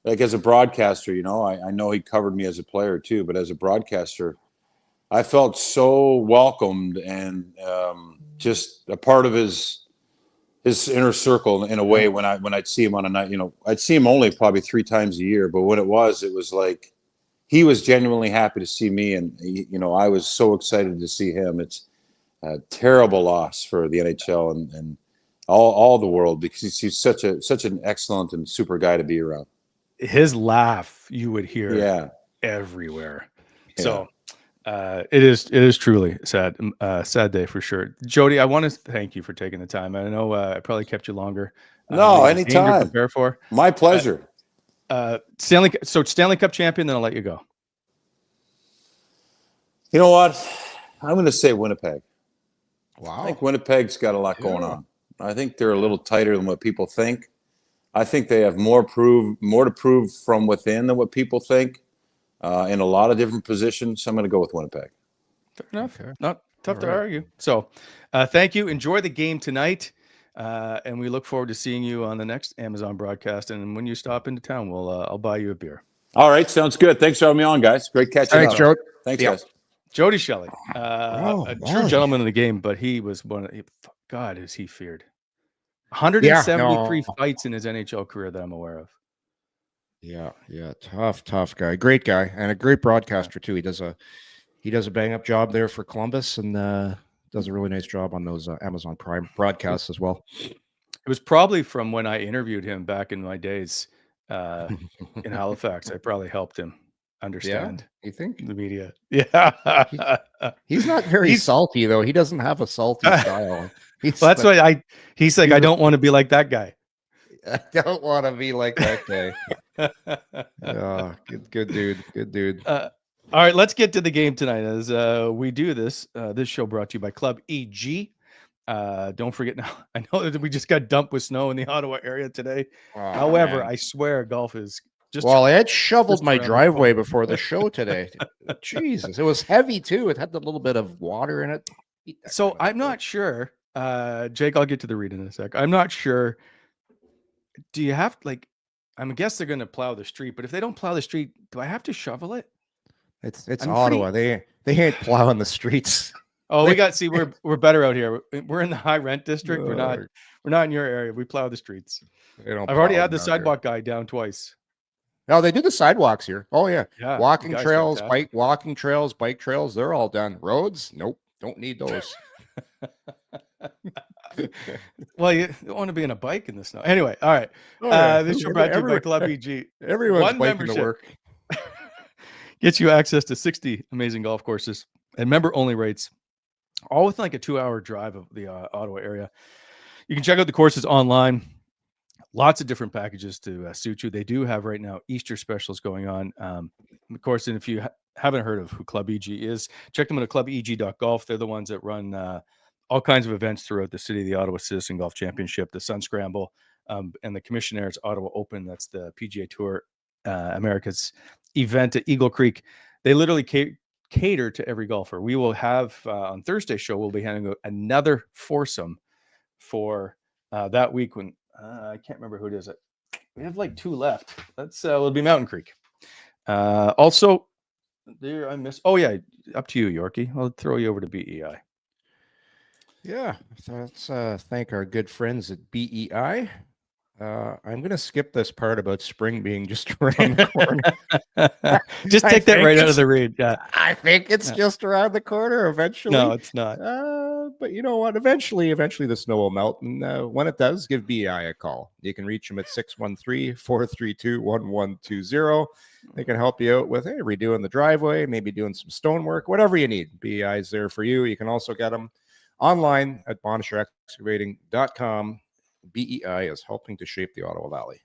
like, as a broadcaster, I know he covered me as a player too, but as a broadcaster, I felt so welcomed and just a part of his inner circle in a way. When I'd see him on a night, I'd see him only probably 3 times a year, but when it was like he was genuinely happy to see me, and I was so excited to see him. It's a terrible loss for the NHL and all the world, because he's such an excellent and super guy to be around. His laugh you would hear everywhere. Yeah. So it is truly sad day for sure. Jody, I want to thank you for taking the time. I know I probably kept you longer. No, anytime. Prepare for. My pleasure. Stanley Cup champion, then I'll let you go. You know what? I'm going to say Winnipeg. Wow. I think Winnipeg's got a lot going on. I think they're a little tighter than what people think. I think they have more to prove from within than what people think in a lot of different positions. So I'm going to go with Winnipeg. Fair enough. Not tough to argue. So thank you. Enjoy the game tonight. And we look forward to seeing you on the next Amazon broadcast. And when you stop into town, I'll buy you a beer. All right. Sounds good. Thanks for having me on, guys. Great catching up. Thanks, Joe. Thanks, guys. Jody Shelley, Oh, a true Wally. gentleman in the game, but he was God, is he feared. Yeah, 173 no. fights in his NHL career that I'm aware of. Yeah, tough guy, great guy, and a great broadcaster too. He does a bang up job there for Columbus, and does a really nice job on those Amazon Prime broadcasts as well. It was probably from when I interviewed him back in my days in Halifax. I probably helped him understand. Yeah, you think the media? Yeah, he's not very salty though. He doesn't have a salty style. Well, that's why he's like, I don't want to be like that guy. I don't want to be like that guy. Oh, good dude. All right, let's get to the game tonight. As we do this show brought to you by Club EG. Don't forget now. I know that we just got dumped with snow in the Ottawa area today. Oh, however, man. I swear golf is just. Well, I had shoveled my driveway before the show today. Jesus, it was heavy too. It had a little bit of water in it. So I'm not sure. Jake, I'll get to the read in a sec. I'm not sure. Do you have I guess they're going to plow the street, but if they don't plow the street, do I have to shovel it? It's Ottawa. They ain't plowing the streets. Oh, we're better out here. We're in the high rent district. We're not in your area. We plow the streets. I've already had the sidewalk guy down twice. No, they do the sidewalks here. Oh yeah. Walking trails, fantastic. bike trails, they're all done. Roads, nope, don't need those. Well, you don't want to be in a bike in the snow. Anyway, all right. This show brought to you by Club EG. Everyone's biking to work. Gets you access to 60 amazing golf courses and member-only rates, all within like a 2-hour drive of the Ottawa area. You can check out the courses online. Lots of different packages to suit you. They do have right now Easter specials going on. Of course, and if you haven't heard of who Club EG is, check them out at clubeg.golf. They're the ones that run all kinds of events throughout the city, the Ottawa Citizen Golf Championship, the Sun Scramble, and the Commissionaires Ottawa Open. That's the PGA Tour America's event at Eagle Creek. They literally cater to every golfer. We will have on Thursday's show, we'll be handing out another foursome for that week when I can't remember who it is. We have like 2 left. That's will be Mountain Creek. Also, there I missed. Oh yeah, up to you, Yorkie. I'll throw you over to BEI. Yeah, so let's thank our good friends at BEI. I'm going to skip this part about spring being just around the corner. Just take that right out of the read. Yeah. I think it's just around the corner eventually. No, it's not. But you know what? Eventually the snow will melt. And when it does, give BEI a call. You can reach them at 613-432-1120. They can help you out with redoing the driveway, maybe doing some stonework, whatever you need. BEI is there for you. You can also get them online at bonishexcavating.com. BEI is helping to shape the Ottawa Valley.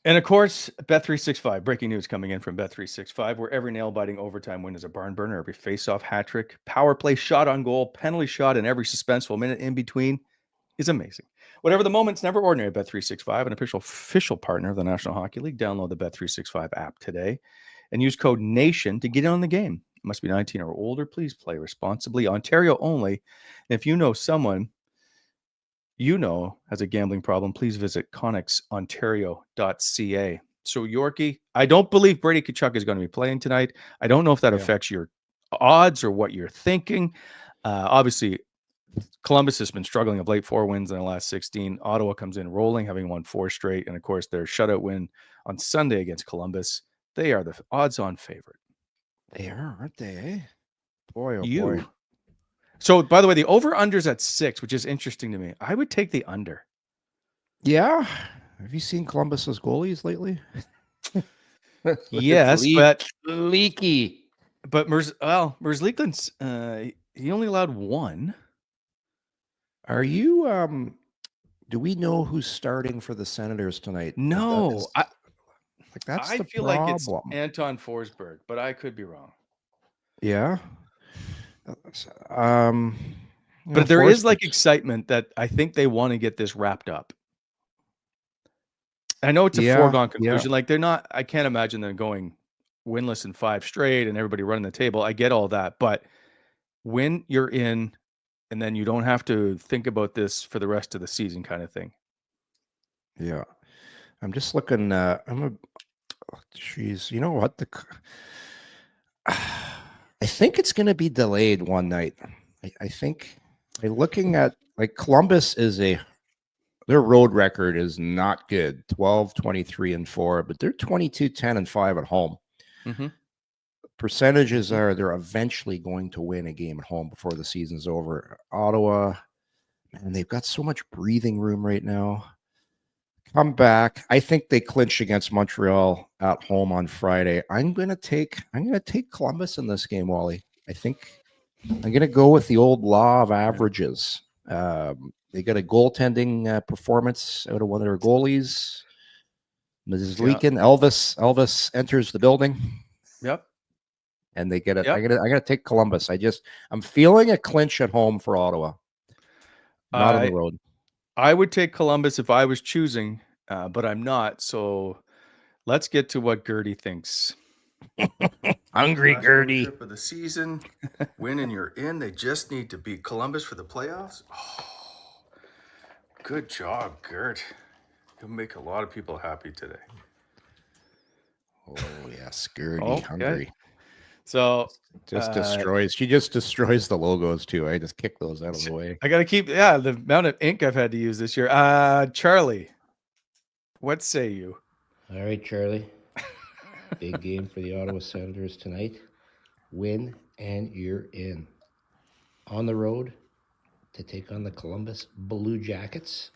And of course, Bet365. Breaking news coming in from Bet365, where every nail-biting overtime win is a barn burner, every face-off hat trick, power play shot on goal, penalty shot, and every suspenseful minute in between is amazing. Whatever the moment's never ordinary. Bet365, an official partner of the National Hockey League. Download the Bet365 app today and use code NATION to get in on the game. You must be 19 or older. Please play responsibly. Ontario only. And if you know someone has a gambling problem, please visit connexontario.ca. So Yorkie, I don't believe Brady Tkachuk is going to be playing tonight. I don't know if that affects your odds or what you're thinking. Obviously, Columbus has been struggling of late, 4 wins in the last 16. Ottawa comes in rolling, having won 4 straight. And of course, their shutout win on Sunday against Columbus. They are the odds-on favorite. They are, aren't they? Boy, oh boy. So, by the way, the over-under's at 6, which is interesting to me. I would take the under. Yeah. Have you seen Columbus's goalies lately? Yes, but leaky. But Merzlikins, he only allowed 1. Are you? Do we know who's starting for the Senators tonight? No, I feel like it's Anton Forsberg, but I could be wrong. Yeah. But there is excitement that I think they want to get this wrapped up. I know it's a foregone conclusion. Like I can't imagine them going winless in 5 straight and everybody running the table. I get all that. But when you're in and then you don't have to think about this for the rest of the season kind of thing. Yeah. I'm just looking, you know what? I I think it's going to be delayed one night. I think looking at like Columbus their road record is not good, 12-23-4, but they're 22-10-5 at home. Mm-hmm. Percentages are they're eventually going to win a game at home before the season's over. Ottawa, man, they've got so much breathing room right now. Come back. I think they clinch against Montreal at home on Friday. I'm gonna take Columbus in this game, Wally. I think I'm gonna go with the old law of averages. They got a goaltending performance out of one of their goalies. Mrs. Leakin, Elvis enters the building. Yep. And they get it. Yep. I'm gonna take Columbus. I'm feeling a clinch at home for Ottawa. Not on the road. I would take Columbus if I was choosing, but I'm not. So let's get to what Gertie thinks. Hungry Gertie. Trip of the season, win and you're in. They just need to beat Columbus for the playoffs. Oh, good job, Gert. You'll make a lot of people happy today. Oh yes, Gertie, hungry. So she just destroys the logos too. I just kick those out of the way. I gotta keep the amount of ink I've had to use this year. Charlie, what say you? All right, Charlie. Big game for the Ottawa Senators tonight. Win and you're in. On the road to take on the Columbus Blue Jackets.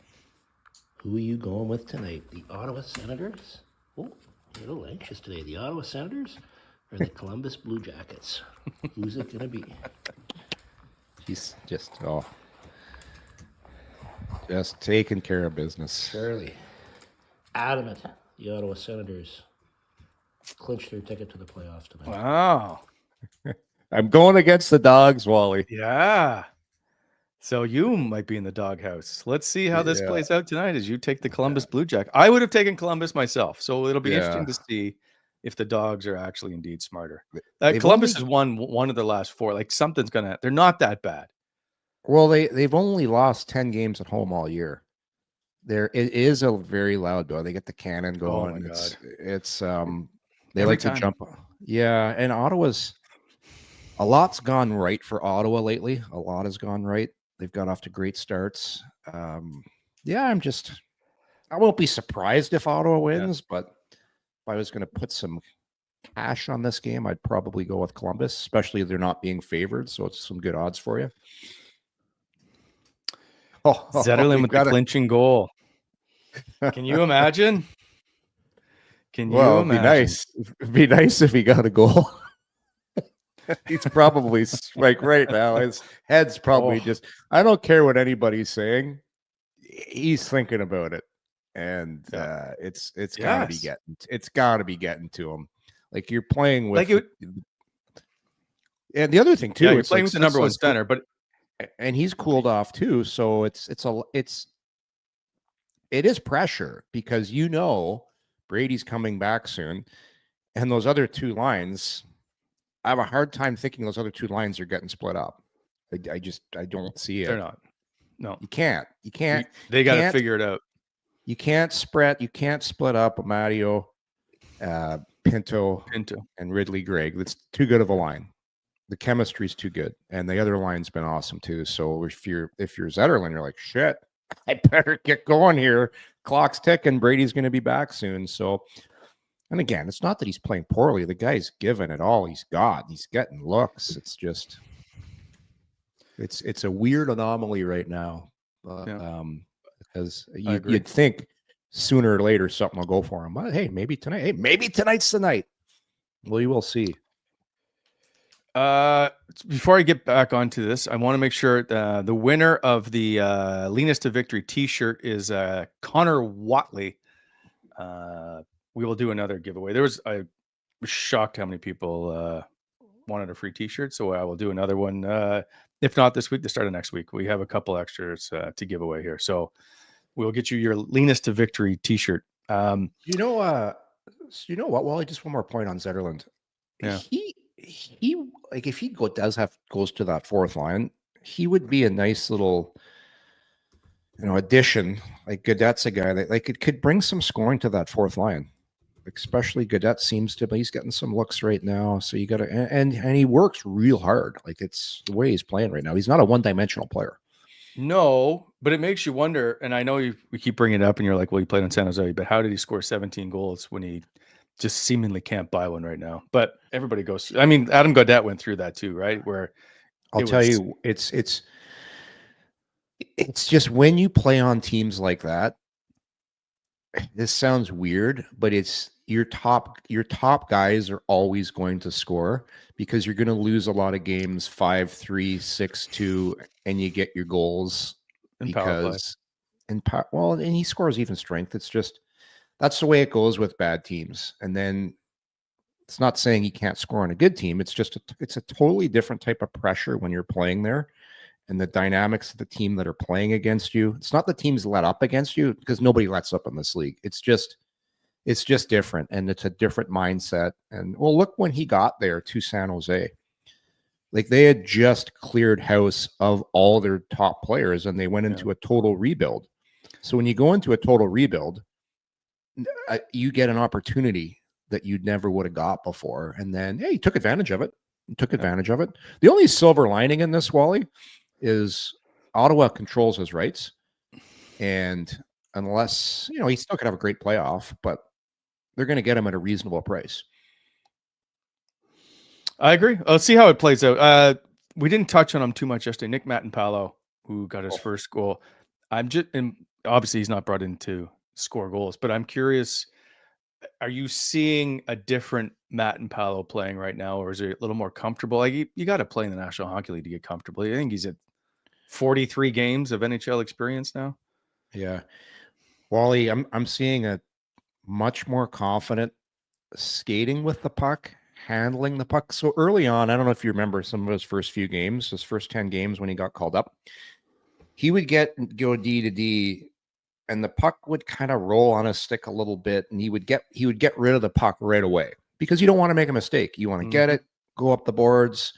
Who are you going with tonight? The Ottawa Senators? Oh, a little anxious today. The Ottawa Senators or the Columbus Blue Jackets? Who's it going to be? He's just taking care of business. Charlie, adamant. The Ottawa Senators clinch their ticket to the playoffs tonight. Wow. I'm going against the Dogs, Wally. Yeah. So you might be in the doghouse. Let's see how this plays out tonight as you take the Columbus Blue Jackets. I would have taken Columbus myself. So it'll be interesting to see if the Dogs are actually indeed smarter. Columbus has won one of the last four. Like they're not that bad. Well, they've only lost 10 games at home all year. It is a very loud door. They get the cannon going. Oh my God. It's they like to jump. Yeah, and a lot's gone right for Ottawa lately. A lot has gone right. They've got off to great starts. I won't be surprised if Ottawa wins, but if I was going to put some cash on this game, I'd probably go with Columbus, especially if they're not being favored. So it's some good odds for you. Zetterlund with the clinching goal. Can you imagine? It'd be nice. It'd be nice if he got a goal. He's probably like right now, his head's probably just, I don't care what anybody's saying. He's thinking about it. And it's gotta be getting to him. Like you're playing with and the other thing too, you're playing with the number one center, and he's cooled off too. So it is pressure because Brady's coming back soon. And those other two lines, I have a hard time thinking those other two lines are getting split up. I don't see it. They're not. No, you can't. They got to figure it out. You can't split up Mario, Pinto, and Ridley Gregg. That's too good of a line. The chemistry's too good, and the other line's been awesome too. So if you're Zetterlund, you're like, shit, I better get going here. Clock's ticking. Brady's going to be back soon. So. And again, it's not that he's playing poorly. The guy's given it all he's got. He's getting looks. It's just, it's a weird anomaly right now. Because you'd think sooner or later something will go for him. But hey, maybe tonight. Hey, maybe tonight's the night. Well, you will see. Before I get back onto this, I want to make sure the winner of the Lean Us to Victory T-shirt is Connor Watley. We will do another giveaway. I was shocked how many people wanted a free T-shirt, so I will do another one. If not this week, the start of next week. We have a couple extras to give away here, so we'll get you your Lean Us to Victory T-shirt. You know what? Wally, just one more point on Zetterlund. Yeah, he like if he goes to that fourth line, he would be a nice little addition. Like Godet's a guy that like it could bring some scoring to that fourth line. especially Gaudette seems to, but he's getting some looks right now. So you got to, and he works real hard. Like it's the way he's playing right now. He's not a one-dimensional player. No, but it makes you wonder. And I know we keep bringing it up and you're like, well, he played in San Jose, but how did he score 17 goals when he just seemingly can't buy one right now? But everybody goes, I mean, Adam Gaudette went through that too, right? Where I'll tell you, it's just when you play on teams like that, this sounds weird, but it's your top guys are always going to score because you're going to lose a lot of games 5-3, 6-2, and you get your goals because and he scores even strength. It's just that's the way it goes with bad teams. And then it's not saying he can't score on a good team. It's just it's a totally different type of pressure when you're playing there. And the dynamics of the team that are playing against you. It's not the teams let up against you because nobody lets up in this league. It's just different. And it's a different mindset. And well, look when he got there to San Jose, like they had just cleared house of all their top players and they went into a total rebuild. So when you go into a total rebuild, you get an opportunity that you never would have got before. And then, he took advantage of it. The only silver lining in this, Wally, is Ottawa controls his rights, and unless he's still could have a great playoff, but they're going to get him at a reasonable price. I agree. Let's see how it plays out. We didn't touch on him too much yesterday. Nick Mattenpalo, who got his first goal. And obviously he's not brought in to score goals, but I'm curious. Are you seeing a different Mattenpalo playing right now, or is it a little more comfortable? Like you got to play in the National Hockey League to get comfortable. I think he's at 43 games of NHL experience now. Yeah. Wally, I'm seeing a much more confident skating with the puck, handling the puck. So early on, I don't know if you remember some of his first few games, his first 10 games when he got called up, he would go D to D and the puck would kind of roll on his stick a little bit and he would get rid of the puck right away because you don't want to make a mistake. You want to get it, go up the boards.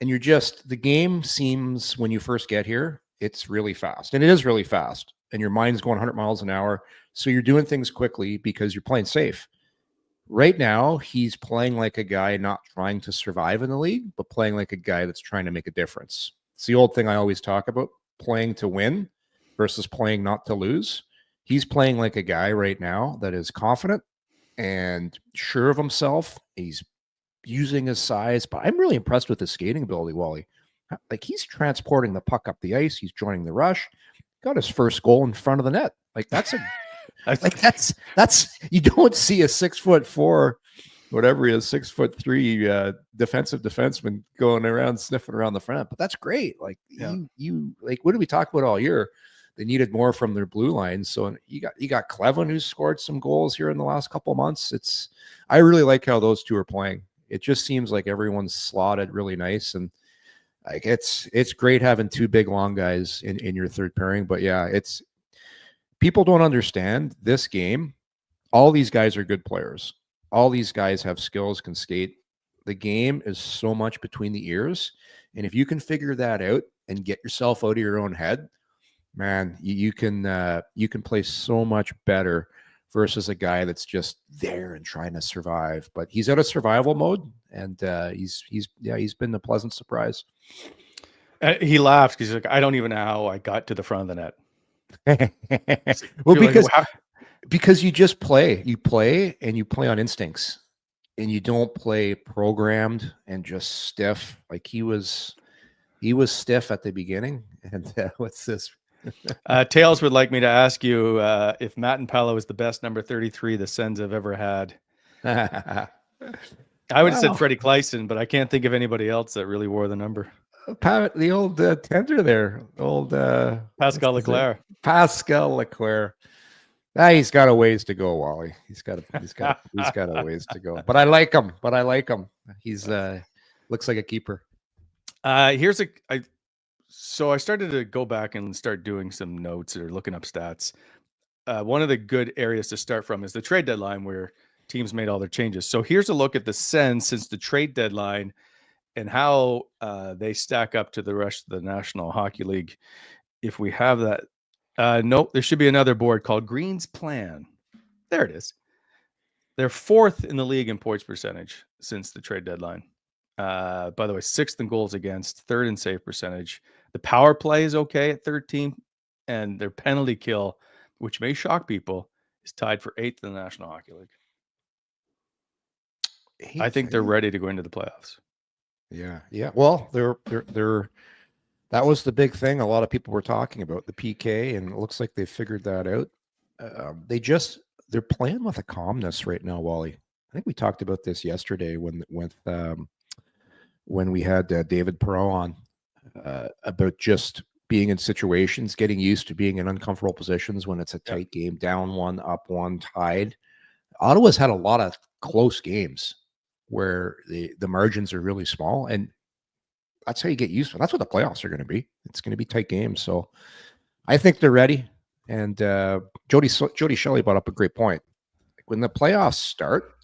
And the game seems when you first get here, it's really fast. And it is really fast. And your mind's going 100 miles an hour. So you're doing things quickly because you're playing safe. Right now, he's playing like a guy not trying to survive in the league, but playing like a guy that's trying to make a difference. It's the old thing I always talk about, playing to win versus playing not to lose. He's playing like a guy right now that is confident and sure of himself. He's using his size, but I'm really impressed with his skating ability, Wally. Like he's transporting the puck up the ice. He's joining the rush. Got his first goal in front of the net. Like that's you don't see a 6'4", whatever he is, 6'3" defensive defenseman going around sniffing around the front. But that's great. Like you like what did we talk about all year? They needed more from their blue line. So you got Clevin who's scored some goals here in the last couple of months. I really like how those two are playing. It just seems like everyone's slotted really nice, and like it's great having two big long guys in your third pairing. But yeah, it's people don't understand this game. All these guys are good players. All these guys have skills, can skate. The game is so much between the ears, and if you can figure that out and get yourself out of your own head, man, you can play so much better versus a guy that's just there and trying to survive. But he's out of survival mode, and he's been a pleasant surprise. He laughed because he's like, I don't even know how I got to the front of the net. Well, because you just play. You play and you play on instincts, and you don't play programmed and just stiff. Like he was stiff at the beginning. And what's this? Tails would like me to ask you if Mattenpalo is the best number 33 the Sens have ever had. I would have said Freddie Kleisen, but I can't think of anybody else that really wore the number. The old tender there, Pascal Leclerc. Pascal Leclerc. He's got a ways to go, Wally. He's got a ways to go. But I like him. He's looks like a keeper. So I started to go back and start doing some notes or looking up stats. One of the good areas to start from is the trade deadline where teams made all their changes. So here's a look at the Sens since the trade deadline and how they stack up to the rest of the National Hockey League. If we have that, nope, there should be another board called Green's Plan. There it is. They're 4th in the league in points percentage since the trade deadline. By the way, 6th in goals against, 3rd in save percentage. The power play is okay at 13, and their penalty kill, which may shock people, is tied for 8th in the National Hockey League. I think they're ready to go into the playoffs. Yeah. Well, they're that was the big thing a lot of people were talking about, the PK, and it looks like they figured that out. They're playing with a calmness right now, Wally. I think we talked about this yesterday when we had David Perot on about just being in situations, getting used to being in uncomfortable positions when it's a tight game, down one, up one, tied. Ottawa's had a lot of close games where the margins are really small, and that's how you get used to it. That's what the playoffs are going to be. It's going to be tight games. So I think they're ready. And Jody Shelley brought up a great point. When the playoffs start,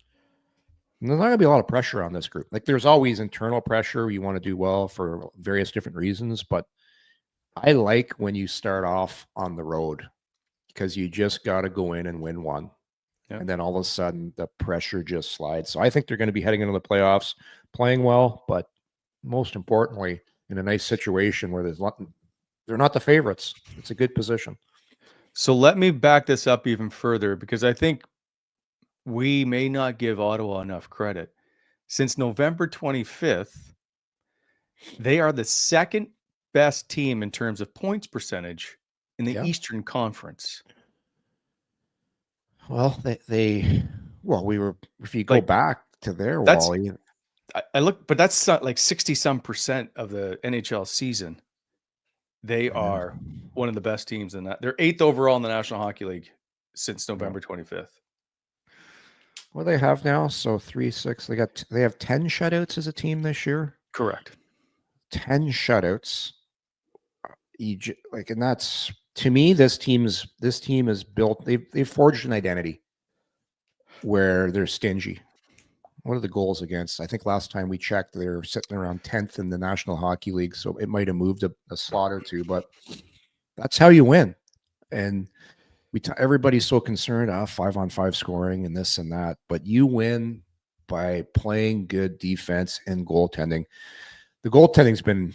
there's not going to be a lot of pressure on this group. Like, there's always internal pressure. You want to do well for various different reasons, but I like when you start off on the road because you just got to go in and win one. Yeah. And then all of a sudden the pressure just slides. So I think they're going to be heading into the playoffs playing well, but most importantly, in a nice situation where they're not the favorites. It's a good position. So let me back this up even further, because I think we may not give Ottawa enough credit. Since November 25th, they are the second best team in terms of points percentage in the Eastern Conference. Well, if you go back to there, Wally. I look, but that's like 60-some% of the NHL season. They are one of the best teams in that. They're 8th overall in the National Hockey League since November 25th. What do they have now? So 3-6. They have 10 shutouts as a team this year. Correct. 10 shutouts. And that's, to me, this team is built. They've forged an identity where they're stingy. What are the goals against? I think last time we checked, they were sitting around 10th in the National Hockey League, so it might have moved a slot or two, but that's how you win. And everybody's so concerned, 5-on-5 scoring and this and that, but you win by playing good defense and goaltending. The goaltending's been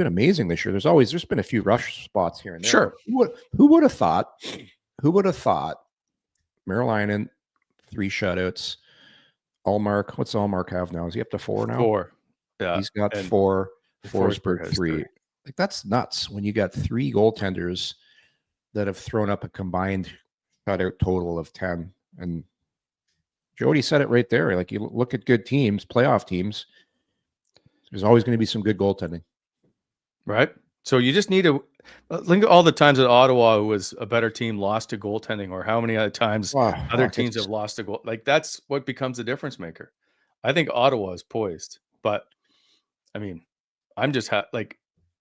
amazing this year. There's been a few rush spots here and there. Sure. Who would have thought Merrill 3 shutouts. Allmark, what's Allmark have now? Is he up to 4 now? 4. Yeah. He's got 4. Forsberg 3. Like, that's nuts when you got 3 goaltenders that have thrown up a combined shutout total of 10. And Jody said it right there. Like, you look at good teams, playoff teams, there's always going to be some good goaltending. Right. So you just need to think of all the times that Ottawa, who was a better team, lost to goaltending, or how many other times other teams have lost to goal. Like, that's what becomes the difference maker. I think Ottawa is poised, but I mean, I'm just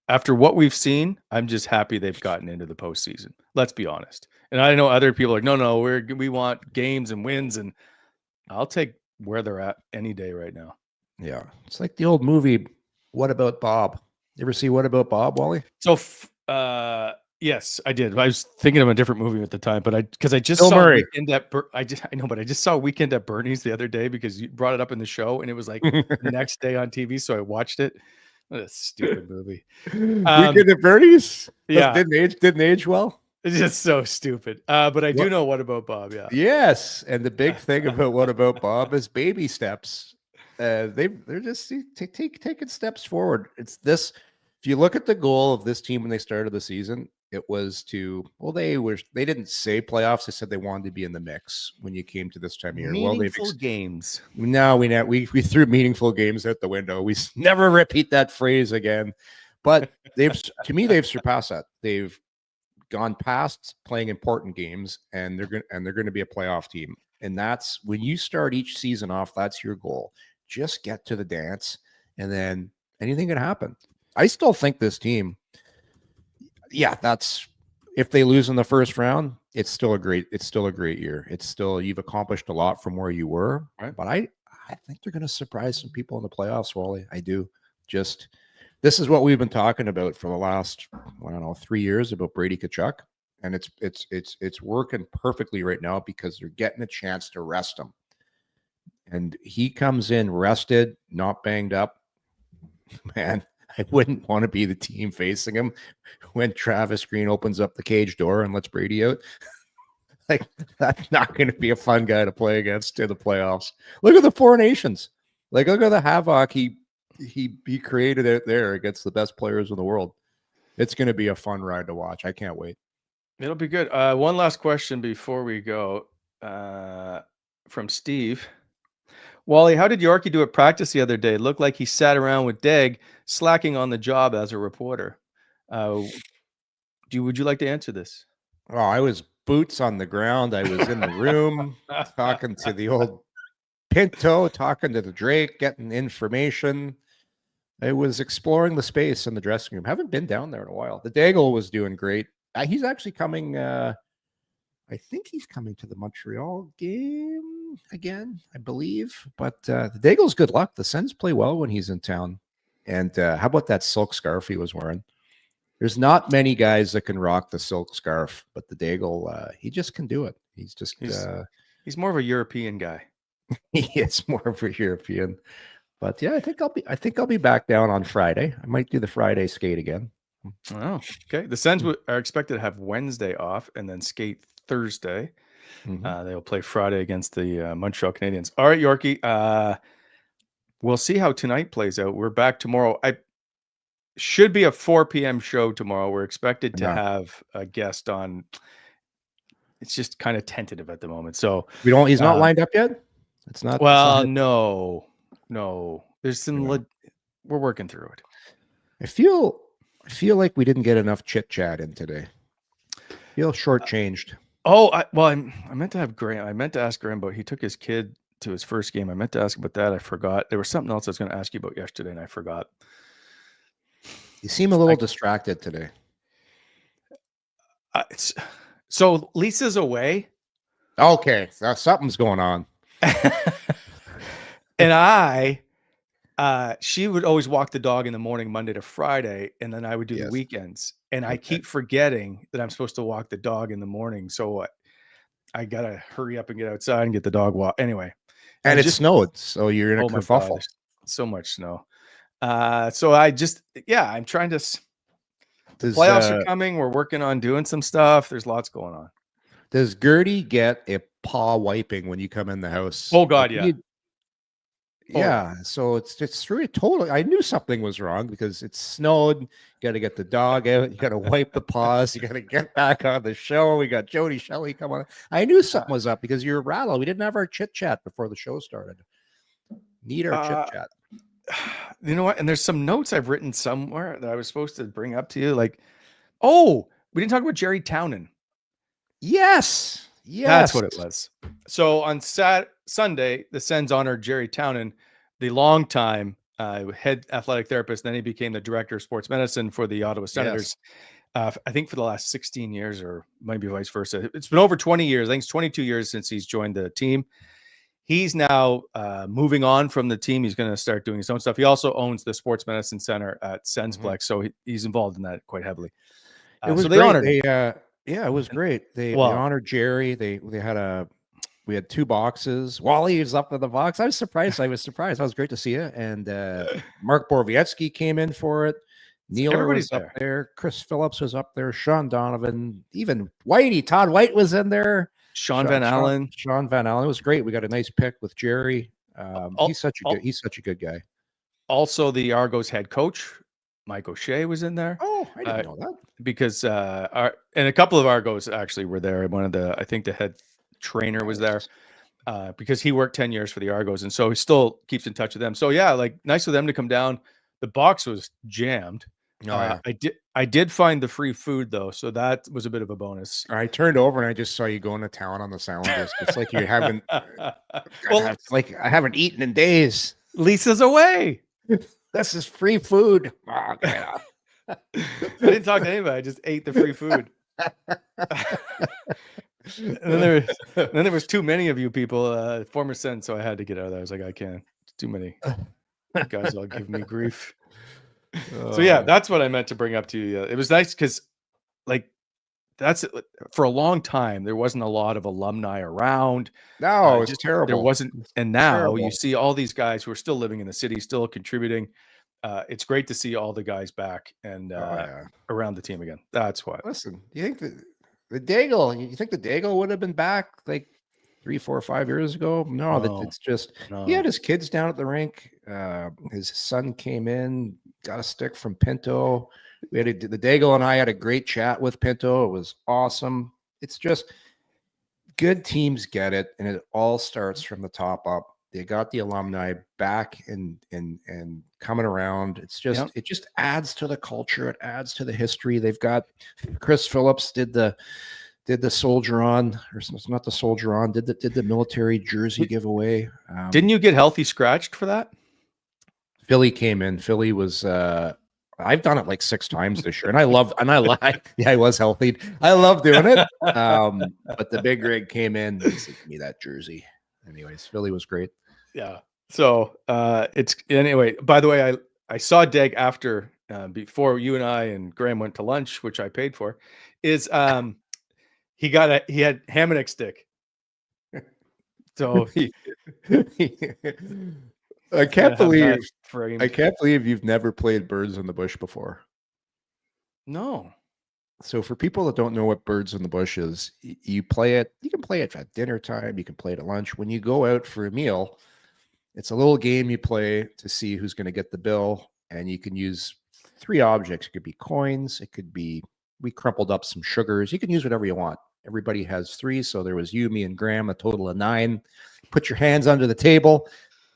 after what we've seen, I'm just happy they've gotten into the postseason. Let's be honest. And I know other people are like, no, we want games and wins, and I'll take where they're at any day right now. Yeah, it's like the old movie, What About Bob? You ever see What About Bob, Wally? So, yes, I did. I was thinking of a different movie at the time, but I just saw Weekend at I just saw Weekend at Bernie's the other day because you brought it up in the show, and it was like the next day on TV, so I watched it. What a stupid movie! Weekend at Bernie's. Yeah, didn't age well. It's just so stupid. But I do know What About Bob. Yeah. Yes, and the big thing about What About Bob is baby steps. They're just taking steps forward. It's this. If you look at the goal of this team when they started the season, it was they didn't say playoffs. They said they wanted to be in the mix when you came to this time of year. Meaningful games. No, we threw meaningful games out the window. We never repeat that phrase again. But they've surpassed that. They've gone past playing important games, and they're going to be a playoff team. And that's when you start each season off. That's your goal. Just get to the dance, and then anything can happen. I still think this team, that's if they lose in the first round, it's still a great year. It's still, you've accomplished a lot from where you were, right? But I think they're going to surprise some people in the playoffs, Wally. I do. This is what we've been talking about for the last, 3 years about Brady Tkachuk. and it's working perfectly right now because they're getting a chance to rest him. And he comes in rested, not banged up. Man, I wouldn't want to be the team facing him when Travis Green opens up the cage door and lets Brady out. Like, that's not going to be a fun guy to play against in the playoffs. Look at the Four Nations. Like, look at the havoc he created out there against the best players in the world. It's going to be a fun ride to watch. I can't wait. It'll be good. One last question before we go from Steve. Wally, how did Yorkie do at practice the other day? It looked like he sat around with Deg, slacking on the job as a reporter. Would you like to answer this? Oh, I was boots on the ground. I was in the room talking to the old Pinto, talking to the Drake, getting information. I was exploring the space in the dressing room. Haven't been down there in a while. The Daigle was doing great. He's actually coming. I think he's coming to the Montreal game again, I believe. But the Daigle's good luck. The Sens play well when he's in town. And how about that silk scarf he was wearing? There's not many guys that can rock the silk scarf, but the Daigle, he just can do it. He's more of a European guy. He is more of a European. But yeah, I think I'll be back down on Friday. I might do the Friday skate again. Oh, okay. The Sens are expected to have Wednesday off and then skate Thursday. They'll play Friday against the Montreal Canadiens. All right, Yorkie. We'll see how tonight plays out. We're back tomorrow. I should be a 4 p.m. show tomorrow. We're expected to have a guest on. It's just kind of tentative at the moment. So he's not lined up yet? It's not. Well, no. There's some. We're working through it. I feel like we didn't get enough chit chat in today. I feel shortchanged. I meant to have Graham. I meant to ask Graham, but he took his kid to his first game. I meant to ask about that. I forgot. There was something else I was going to ask you about yesterday, and I forgot. You seem a little distracted today. So Lisa's away. Okay, so something's going on. And she would always walk the dog in the morning, Monday to Friday, and then I would do the weekends. And I keep forgetting that I'm supposed to walk the dog in the morning. So I got to hurry up and get outside and get the dog walk. Anyway. And it snowed, so you're in a kerfuffle. So much snow. So I'm trying to. The playoffs are coming. We're working on doing some stuff. There's lots going on. Does Gertie get a paw wiping when you come in the house? Oh God, yeah. Yeah, so it's really totally. I knew something was wrong because it snowed. You got to get the dog out. You got to wipe the paws. You got to get back on the show. We got Jody Shelley come on. I knew something was up because you were rattled. We didn't have our chit chat before the show started. Need our chit chat. You know what? And there's some notes I've written somewhere that I was supposed to bring up to you. Like, we didn't talk about Jerry Townend. Yes. That's what it was. So on Sunday, the Sens honored Jerry Townend, the longtime head athletic therapist. Then he became the director of sports medicine for the Ottawa Senators. I think for the last 16 years, or maybe vice versa. It's been over 20 years. I think it's 22 years since he's joined the team. He's now moving on from the team. He's going to start doing his own stuff. He also owns the Sports Medicine Center at Sensplex, so he's involved in that quite heavily. It was they honored him. It was great. They honored Jerry. We had 2 boxes. Wally was up in the box. I was surprised. That was great to see you. And Mark Borowiecki came in for it. Neil was up there. Chris Phillips was up there. Sean Donovan. Even Todd White was in there. Sean Van Allen. It was great. We got a nice pick with Jerry. He's such a good guy. Also, the Argos head coach, Mike O'Shea, was in there. Oh, I didn't know that. Because and a couple of Argos actually were there. I think the head trainer was there because he worked 10 years for the Argos, and so he still keeps in touch with them. So nice of them to come down. The box was jammed. I did find the free food though, so that was a bit of a bonus. I turned over and I just saw you going to town on the Sounders. It's like you haven't. It's like I haven't eaten in days. Lisa's away. This is free food. Oh, I didn't talk to anybody. I just ate the free food. And then there was too many of you people, former Sens, so I had to get out of there. I was like, I can't. Too many guys all give me grief. So that's what I meant to bring up to you. It was nice because that's for a long time. There wasn't a lot of alumni around. No, it was just terrible. There wasn't. And now terrible. You see all these guys who are still living in the city, still contributing. It's great to see all the guys back and around the team again. That's why. Listen, you think the Daigle, you think the Daigle would have been back like 3, 4, 5 years ago? No, it's just he had his kids down at the rink. His son came in, got a stick from Pinto. The Daigle and I had a great chat with Pinto. It was awesome. It's just good teams get it, and it all starts from the top up. They got the alumni back and coming around. It's just it just adds to the culture. It adds to the history. They've got Chris Phillips did the soldier on, or it's not the soldier on, did the military jersey giveaway. Didn't you get healthy scratched for that? Philly came in. Philly was I've done it like 6 times this year, and I yeah, I was healthy. I love doing it. But the big rig came in and said, give me that jersey. Anyways, Philly was great. Yeah. So it's anyway, by the way, I saw Deg after before you and I and Graham went to lunch, which I paid for, is he had ham and egg stick. So I can't believe you've never played Birds in the Bush before. No. So for people that don't know what Birds in the Bush is, you play it. You can play it at dinner time. You can play it at lunch. When you go out for a meal, it's a little game you play to see who's going to get the bill. And you can use 3 objects. It could be coins. It could be, we crumpled up some sugars. You can use whatever you want. Everybody has 3. So there was you, me, and Graham, a total of 9. Put your hands under the table,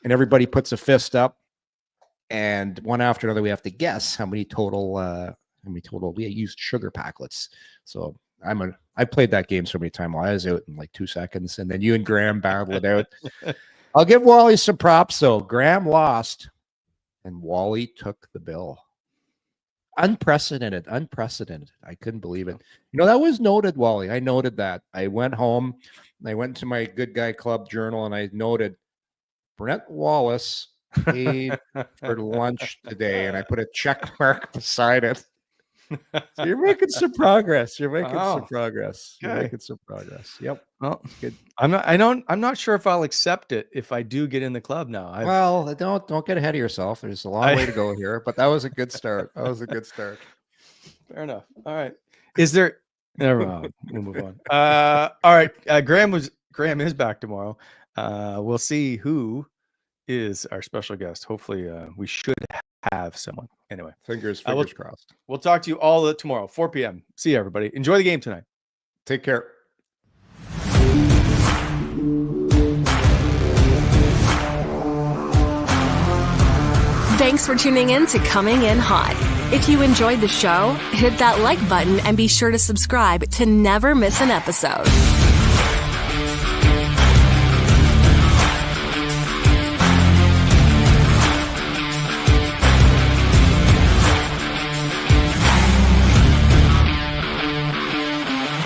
and everybody puts a fist up. And one after another, we have to guess how many total we used sugar packlets. So I played that game so many times. I was out in like 2 seconds, and then you and Graham battled it out. I'll give Wally some props. So Graham lost, and Wally took the bill. Unprecedented. I couldn't believe it. That was noted, Wally. I noted that. I went home, and I went to my Good Guy Club journal, and I noted Brent Wallace paid for lunch today, and I put a check mark beside it. So you're making some progress. You're making some progress. Yep. Well, good. I'm not sure if I'll accept it if I do get in the club now. Well, don't get ahead of yourself. There's a long way to go here, but that was a good start. Fair enough. All right. Is there? Never mind. We'll move on. All right. Graham is back tomorrow. We'll see who is our special guest. Hopefully, we should have someone. Anyway, fingers crossed. We'll talk to you all tomorrow, 4 p.m. See you, everybody. Enjoy the game tonight. Take care. Thanks for tuning in to Coming In Hot. If you enjoyed the show, hit that like button and be sure to subscribe to never miss an episode.